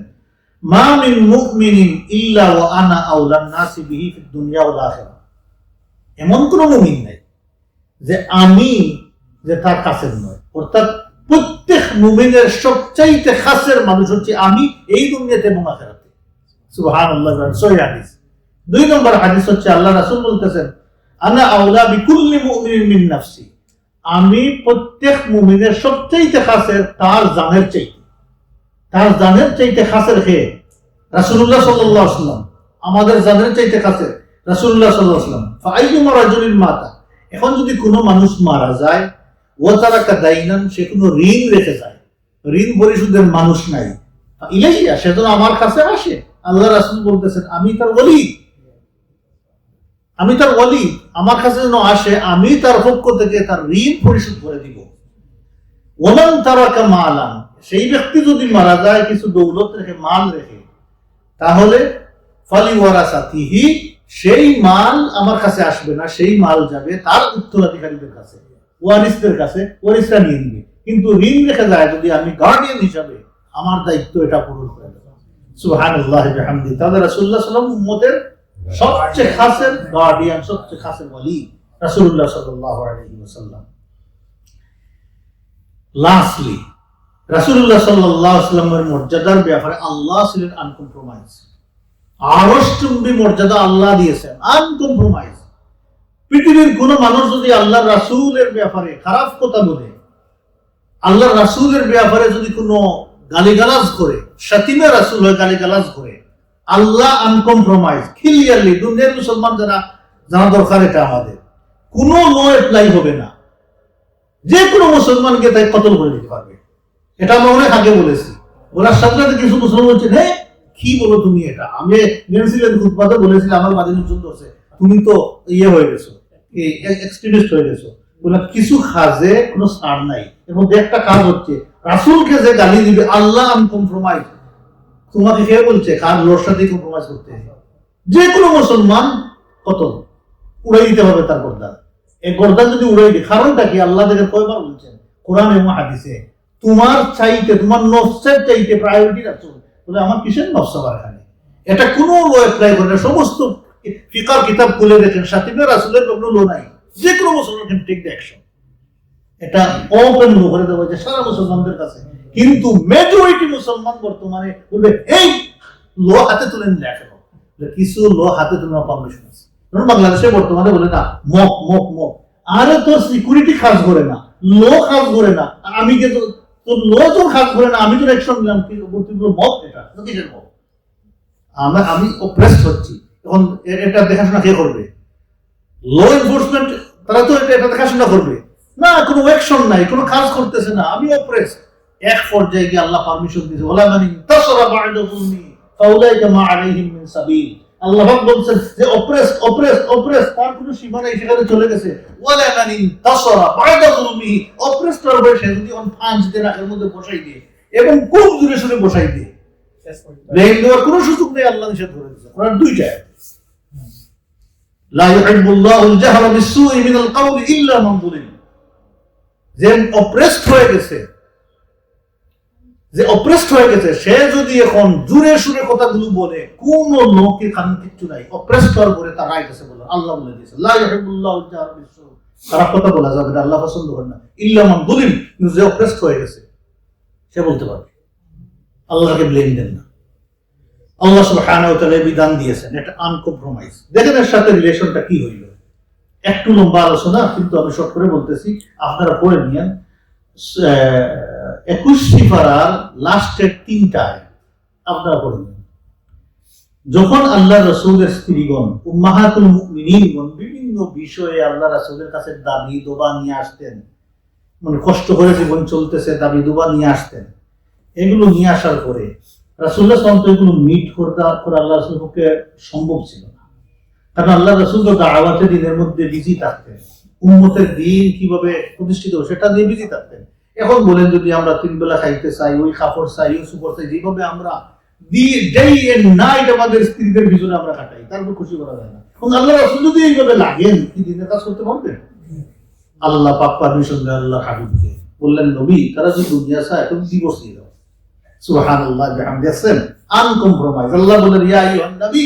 মা মিন মুমিনিন ইল্লা ওয়া আনা আওলান নাসি বিহি ফিদ দুনিয়া ওয়াল আখিরা। এমন কোন মুমিন নাই যে আমি যে তার কাছের নয়। অর্থাৎ প্রত্যেক মুমিনের সবচাইতে কাছের মানুষ হচ্ছে আমি, এই দুনিয়াতে এবং আখিরাতে। সুবহানাল্লাহ। সহিহ হাদিস। 2 নম্বর হাদিস হচ্ছে আল্লাহ রাসূল বলতেছেন, আনা আওলা বিকুল্লি মুমিনিন মিন নাফসি, আমি প্রত্যেক মুমিনের সবচাইতে কাছের তার জানের চাইতে। তার জানের চাইতে খাসের খেয়ে রাসূলুল্লাহ সাল্লাল্লাহু আলাইহি ওয়াসাল্লাম, আমাদের জানের চাইতে খাসের রাসূলুল্লাহ সাল্লাল্লাহু আলাইহি ওয়াসাল্লাম। ফাআইয়ুমা রাজুলিন মাতা, এখন যদি কোনো মানুষ মারা যায়, ওয়া তারাকা দাইনান, সে কোনো ঋণ রেখে যায়, ঋণ পরিশোধের মানুষ নাই, ইলাইয়া, সে তো আমার কাছে আসে। আল্লাহ রাসূল বলতেছেন আমি তার ওলি, আমি তার ওলি, আমার কাছে যেন আসে, আমি তার পক্ষ থেকে তার ঋণ পরিশোধ করে দিব। ওমান তারাকা মালান, সেই ব্যক্তি যদি মারা যায় কিছু দৌলত রেখে, মাল রেখে, তাহলে ফালি ওয়ারাসাতিহি, সেই মাল আমার কাছে আসবে না, সেই মাল যাবে তার উত্তরাধিকারীদের কাছে, ওয়ারিসদের কাছে, ওয়ারিসরা নিয়ে নিবে। কিন্তু ঋণ রেখে যায় যদি, আমি গার্ডিয়ান হিসাবে আমার দায়িত্ব এটা পূরণ করে দেব। সুবহানাল্লাহ ওয়া বিহামদিহি। তাহলে রাসূলুল্লাহ সাল্লাল্লাহু আলাইহি ওয়াসাল্লাম উম্মতের সবচেয়ে খাসের গার্ডিয়ান, সবচেয়ে খাসের ওলি রাসূলুল্লাহ সাল্লাল্লাহু আলাইহি ওয়াসাল্লাম। লাস্টলি রাসূলুল্লাহ সাল্লাল্লাহু আলাইহি ওয়াসাল্লামের মর্যাদার ব্যাপারে আল্লাহ ছিলেন আনকম্প্রোমাইজ। আরশচুম্বী মর্যাদা আল্লাহ দিয়েছেন, আনকম্প্রোমাইজ। পৃথিবীর কোন মানুষ যদি আল্লাহর রাসূলের ব্যাপারে খারাপ কথা বলে, আল্লাহর রাসূলের ব্যাপারে যদি কোনো গালিগালাজ করে, শাতিমে রাসূল হয় গালিগালাজ করে, আল্লাহ আনকম্প্রোমাইজ। ক্লিয়ারলি দুনিয়ার মুসলমান যারা জানা দরকার, এটা আমাদের কোনো নো অ্যাপ্লাই হবে না, যে কোনো মুসলমানকে তাই কতল করে দিতে পারবে। এটা আমরা অনেক আগে বলেছি, বলার সাথে সাথে কিছু মুসলমান বলছে, হ্যাঁ কি বলো তুমি এটা, আমি গেছিলেন খুতবাতে বলেছিলাম আমার বাদী লোকজন ধরছে, তুমি তো ইয়ে হয়ে গেছো, এক্সট্রিমিস্ট হয়ে গেছো। বললাম কিছু কাজে কোনো ছাড় নাই, এর মধ্যে একটা কাজ হচ্ছে রাসূলকে যে গালি দিবে, আল্লাহ আনকম্প্রোমাইজ। তোমাকে কে বলছে কার লোর সাথে কম্প্রোমাইজ করতে? যে কোনো মুসলমান কত উড়াই দিতে হবে তার গর্দান। এই গর্দান যদি উড়াই দিই, কারণটা কি? আল্লাহ থেকে কয়বার বলছেন কোরআন এবং হাদিসে, তোমার চাইতে, তোমার নফসের চাইতে প্রায়োরিটি রাখছো। বলে আমার কিসের নফস আবার এখানে? এটা কোনো লো অ্যাপ্লাই করে না। সমস্ত ফিকার কিতাব খুলে দেখেন, শাতিবে রাসূলের কোনো লো নাই, যে কোনো মুসলমান ক্যান টেক দ্য অ্যাকশন। এটা ওপেন লো করে দেওয়া হয়েছে সারা মুসলমানদের কাছে। কিন্তু মেজরিটি মুসলমান বর্তমানে বলবে এই লো হাতে তুলে নিলে এখন কিছু লো হাতে তুলে পারমিশন আছে। বাংলাদেশে বর্তমানে বলে না মক মক মক, আরে তোর সিকিউরিটি কাজ করে না, লো কাজ করে না, আমি যে তোর লো তো কাজ করে না, আমি তো অ্যাকশন নিলাম, মক এটা কিসের মক? আমি অপ্রেসড হচ্ছি, এখন এটা দেখাশোনা কে করবে? ল এনফোর্সমেন্ট, তারা তো এটা দেখাশোনা করবে না, কোনো অ্যাকশন নাই, কোনো কাজ করতেছে না, আমি অপ্রেসড। এক পর্যায়ে গিয়ে আল্লাহ পারমিশন দিয়েছে, ওয়ালা মান ইনতাসারা বা'দা যুলমি ফাউলাইকা মা আলাইহিম মিন সাবিল। আল্লাহ পাক বলছেন যে অপ্রেস তার কোনো সীমা নাই, সেখানে চলে গেছে। ওয়ালা মান ইনতাসারা বা'দা যুলমি, অপ্রেস তার বসে সে যদি অন পাঁচ দিন আখের মধ্যে বসাই দিয়ে, এবং খুব জোরে সোরে বসাই দিয়ে, ব্রেন দেওয়ার কোনো সুযোগ নেই, আল্লাহ নিষেধ করে দিয়েছে। কোরআন দুইটা, লা ইউহিব্বুল্লাহুল জাহরা বিসসুই মিনাল কাওলি ইল্লা মান যুলিম। যে অপ্রেসড হয়ে গেছে, যে অপ্রেসড হয়ে গেছে, সে যদি এখন জোরে সুরে কথাগুলো বলে, কোন লোকের কান কিচ্ছু নাই, অপ্রেসড হওয়ার পরে তার রাইট আছে বলে আল্লাহ বলে দিয়েছে, লা ইউহিব্বুল্লাহুল জাহরা বিসসুই, খারাপ কথা বলা যাবে না, আল্লাহ পছন্দ করেন না, ইল্লা মান যুলিম। কিন্তু যে অপ্রেসড হয়ে গেছে সে বলতে পারবে, আল্লাহকে ব্লেম দেন না। আল্লাহ সুবহানাহু ওয়া তাআলা বিধান দিয়েছেন, এটা আনকম্প্রোমাইজ। দেখেন এর সাথে রিলেশনটা কি হইল। একটু লম্বা আলোচনা, কিন্তু আমি শর্ট করে বলতেছি, আপনারা পড়ে নিয়েন। 21 সিফারার লাস্টের 3টা আয়াত আপনারা পড়ে নিন। যখন আল্লাহ রাসূলের স্ত্রীগণ, উম্মাহাতুল মুমিনিনগণ বিভিন্ন বিষয়ে আল্লাহ রাসূলের কাছে দাবি দোবা নিয়ে আসতেন, মানে কষ্ট করে জীবন চলতেছে, দাবি দোবা নিয়ে আসতেন, এগুলো নিয়ে আসার পরে রাসূলুল্লাহ সাল্লাল্লাহু আলাইহি ওয়াসাল্লাম এগুলো মিট করতে আল্লাহ রাসূলের পক্ষে সম্ভব ছিল না। কারণ আল্লাহ রাসূল তো দাওয়াতে দিনের মধ্যে বিজি থাকতেন, উম্মতের দিন কিভাবে প্রতিষ্ঠিত হবে সেটা নিয়ে বিজি থাকতেন। এখন বলেন যদি আমরা 3 বেলা খাইতে চাই, ওই কাপড় চাই, ওই সুপর চাই, যেভাবে আমরা ডে এন্ড নাইট আমাদের স্ত্রীদের পিছনে আমরা কাটাই, তারপর খুশি করা যায় না। এবং আল্লাহ রাসূল যদি এইভাবে লাগেন, কি দিনের কাজ করতে পারবেন? আল্লাহ পাক পারমিশন দেন আল্লাহ হাবিবকে, বললেন নবী তারা যদি দুনিয়া চায় তুমি দিবস দিয়ে দাও। সুবহানাল্লাহ বিহামদিহি, আছেন আনকম্প্রোমাইজ। আল্লাহ বলেন ইয়া আইয়ুহান নবী,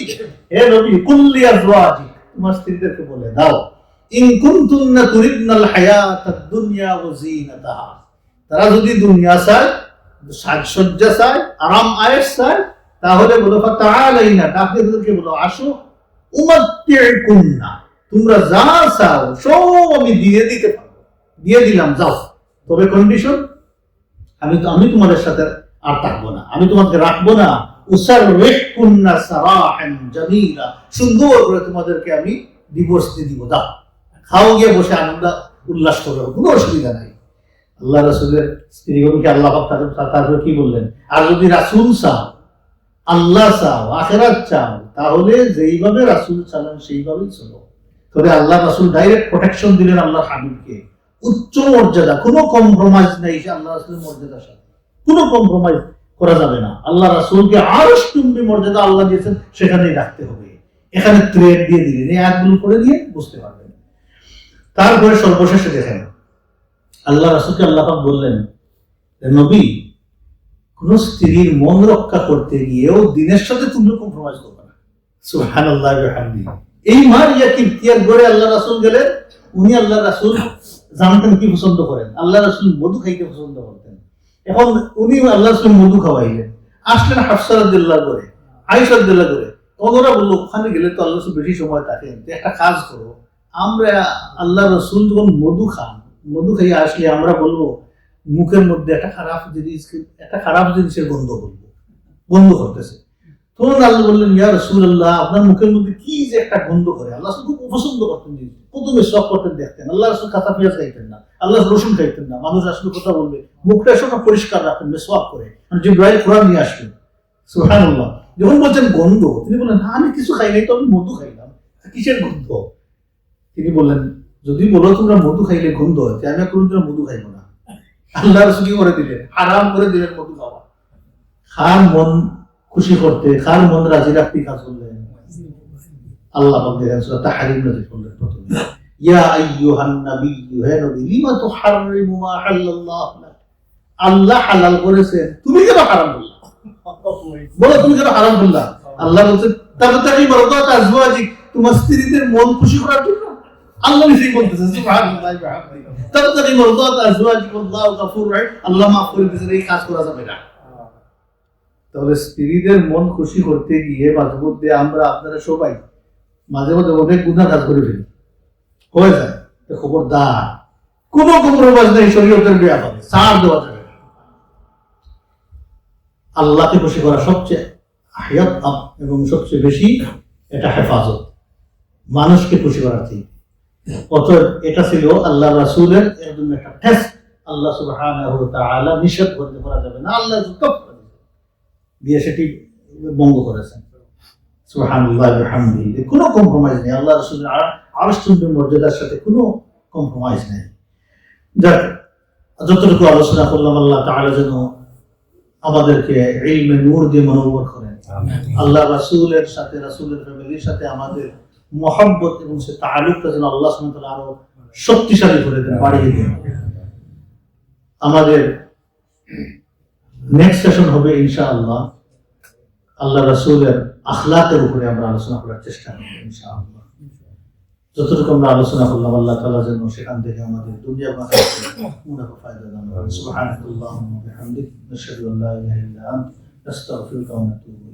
হে নবী, কুল্লি আজওয়াজি, তোমার স্ত্রীদেরকে বলে দাও, ইন কুনতুন্না তুরিদনাল হায়াতাদ দুনিয়া ওয়া যিনাতাহা, তারা যদি দুনিয়া চায়, সাজসজ্জা চায়, আরাম আয়েশ চায়, তাহলে বলো ফাতাআলাইনা, তাদেরকে বলো আসো, উমাত্তিউকুন্না, তোমরা যা চাও সব আমি দিয়ে দিতে পারবো, দিয়ে দিলাম, যাও। তবে কন্ডিশন, আমি তোমাদের সাথে আর থাকবো না, আমি তোমাকে রাখবো না। উসাররিহুন্না সারাহান জামিলা, সুন্দর করে তোমাদেরকে আমি ডিভোর্স দিয়ে দিব, দাও খাও, গিয়ে বসে আনন্দ উল্লাস করো, কোনো অসুবিধা নাই। আল্লাহ রাসূলের স্ত্রীগণকে আল্লাহ তারপরে কি বললেন, আর যদি রাসূল চাও, আল্লাহ চাও, আখিরাত চাও, তাহলে যেইভাবে রাসূল চালান সেইভাবেই চলো। তবে আল্লাহ রাসূল ডাইরেক্ট প্রোটেকশন দিলেন আল্লাহর হাবিবকে, উচ্চ মর্যাদা, কোনো কম্প্রোমাইজ নাই আল্লাহ রাসূলের মর্যাদার সাথে, কোনো কম্প্রোমাইজ করা যাবে না। আল্লাহ রাসূলকে আরশ চুম্বী মর্যাদা আল্লাহ দিয়েছেন, সেখানেই রাখতে হবে। এখানে থ্রেড দিয়ে দিলেন, এই আয়াতগুলো পড়ে দিয়ে বুঝতে পারবেন। তারপরে সর্বশেষে দেখেন আল্লাহ রাসূলকে আল্লাহ পাক বললেন, নবী, কোন স্ত্রীর মন রক্ষা করতে গিয়েও দিনের সাথে তুমি কম্প্রোমাইজ করবে না। সুবহানাল্লাহি ওয়া বিহামদিহি। এই মারিয়া কিবতিয়ার ঘরে আল্লাহ রাসূল গেলেন, উনি আল্লাহ রাসূল জানতেন কি পছন্দ করেন, আল্লাহ রাসূল মধু খাইতে পছন্দ করতেন। এখন উনি আল্লাহ রাসূল মধু খাওয়াইলেন, আসলেন হাফসা রাদিয়াল্লাহু করে, আয়েশা রাদিয়াল্লাহু করে। ওরা বললো, ওখানে গেলে তো আল্লাহ রাসূল বেশি সময় থাকেন, তো একটা কাজ করো, আমরা আল্লাহ রাসূল যখন মধু খান, মধু খাইয়ে আসলে আমরা বলবো মুখের মধ্যে একটা খারাপ জিনিসের গন্ধ বলবো, গন্ধ করতেছে। তখন আল্লাহ বললেন, ইয়া রাসূলুল্লাহ, আপনার মুখের মধ্যে কি যে একটা গন্ধ করে। আল্লাহ খুব পছন্দ করতেন, প্রথমে শখ করতেন, দেখতেন। আল্লাহ রাসূল কাঁচা পেঁয়াজ খাইতেন না, আল্লাহ রসুন খাইতেন না। মানুষ আসলে কথা বলবে, মুখটা সব পরিষ্কার রাখতেন, মেসওয়াক করে, জিবরাইল কোরআন নিয়ে আসবেন। সুবহানাল্লাহ। যখন বলছেন গন্ধ, তিনি বললেন, না আমি কিছু খাই নাই, তো আমি মধু খাইলাম, কিসের গন্ধ? তিনি বললেন, যদি বলো তোমরা মধু খাইলে গন্ধ হয়, আমি কোনোদিন মধু খাইব না। আল্লাহ রাসূল কি করে দিলেন, হারাম করে দিলেন মধু খাওয়া। খার মন খুশি করতে, খার মন রাজি রাখতে কাজ করলেন। আল্লাহ পাক দেখেন সূরা তাহরিম নাযিল করলেন প্রথমে, ইয়া আইয়ুহান নাবিয়্যু, হে নবী, লিমা তুহাররিমু মা হাল্লাল্লাহু লাক, আল্লাহ হালাল করেছেন, তুমি কেন হারাম করলা? বলো, তুমি কেন হারাম করলা? আল্লাহ বলছেন, তাবতাগি মারদাত আজওয়াজিক, তোমার স্ত্রীদের মন খুশি করার জন্য। আল্লাহ নিজেই বলতেছেন, সুবহানাল্লাহি ওয়া বিহামদিহি, তাবতাগি মারদাত আজওয়াজিক আল্লাহু গফুর রাহিম, আল্লাহ মাফ করে দিয়েছেন, এই কাজ করা যাবে না। তাহলে স্ত্রীদের মন খুশি করতে গিয়ে মাঝে মধ্যে আমরা, আপনারা সবাই মাঝে মধ্যে অনেক গুনাহ কাজ করে ফেলি, হয়ে যায়। খবরদার, কোনো কম্প্রোমাইজ নেই শরীয়তের ব্যাপারে, ছাড় দেওয়া যাবে না। আল্লাহকে খুশি করা সবচেয়ে আহয়াত এবং সবচেয়ে বেশি এটা হেফাজত, মানুষকে খুশি করা ঠিক। অতএব এটা ছিল আল্লাহ রাসূলের একদম একটা টেস্ট। আল্লাহ সুবহানাহু ওয়া তাআলা নিষেধ করতে করা যাবে না, আল্লাহ দিয়ে সেটি বন্ধ করেছেন। সুবহানাল্লাহি ওয়া বিহামদিহি, কোনো কম্প্রোমাইজ নেই। আল্লাহ রাসূলের আরশ চুম্বী মর্যাদার সাথে কোনো কম্প্রোমাইজ নেই। যাক, যতটুকু আলোচনা করলাম, আল্লাহ তাআলা যেন আমাদেরকে ইলমে নূর দিয়ে মনোবর করেন। আল্লাহ রাসূলের সাথে, রাসূলের ফ্যামিলির সাথে আমাদের মহব্বত এবং সে তাআলুকটা যেন আল্লাহ সুবহানাহু ওয়া তাআলা আরো শক্তিশালী করে দেন, বাড়িয়ে দেন। আমাদের নেক্সট সেশন হবে ইনশাআল্লাহ আল্লাহ রাসূলের আখলাকের উপরে আমরা আলোচনা করার চেষ্টা করব ইনশাআল্লাহ। যতটুকু আমরা আলোচনা করলাম, আল্লাহ তাআলা যেন সেখান থেকে আমাদের দুনিয়া এবং আখিরাতে মুনাফা ফায়দা দান করেন। সুবহানাল্লাহি ওয়া বিহামদিহি, নাশহাদু আল্লা ইলাহা ইল্লা আনতা, নাস্তাগফিরুকা ওয়া নাতুবু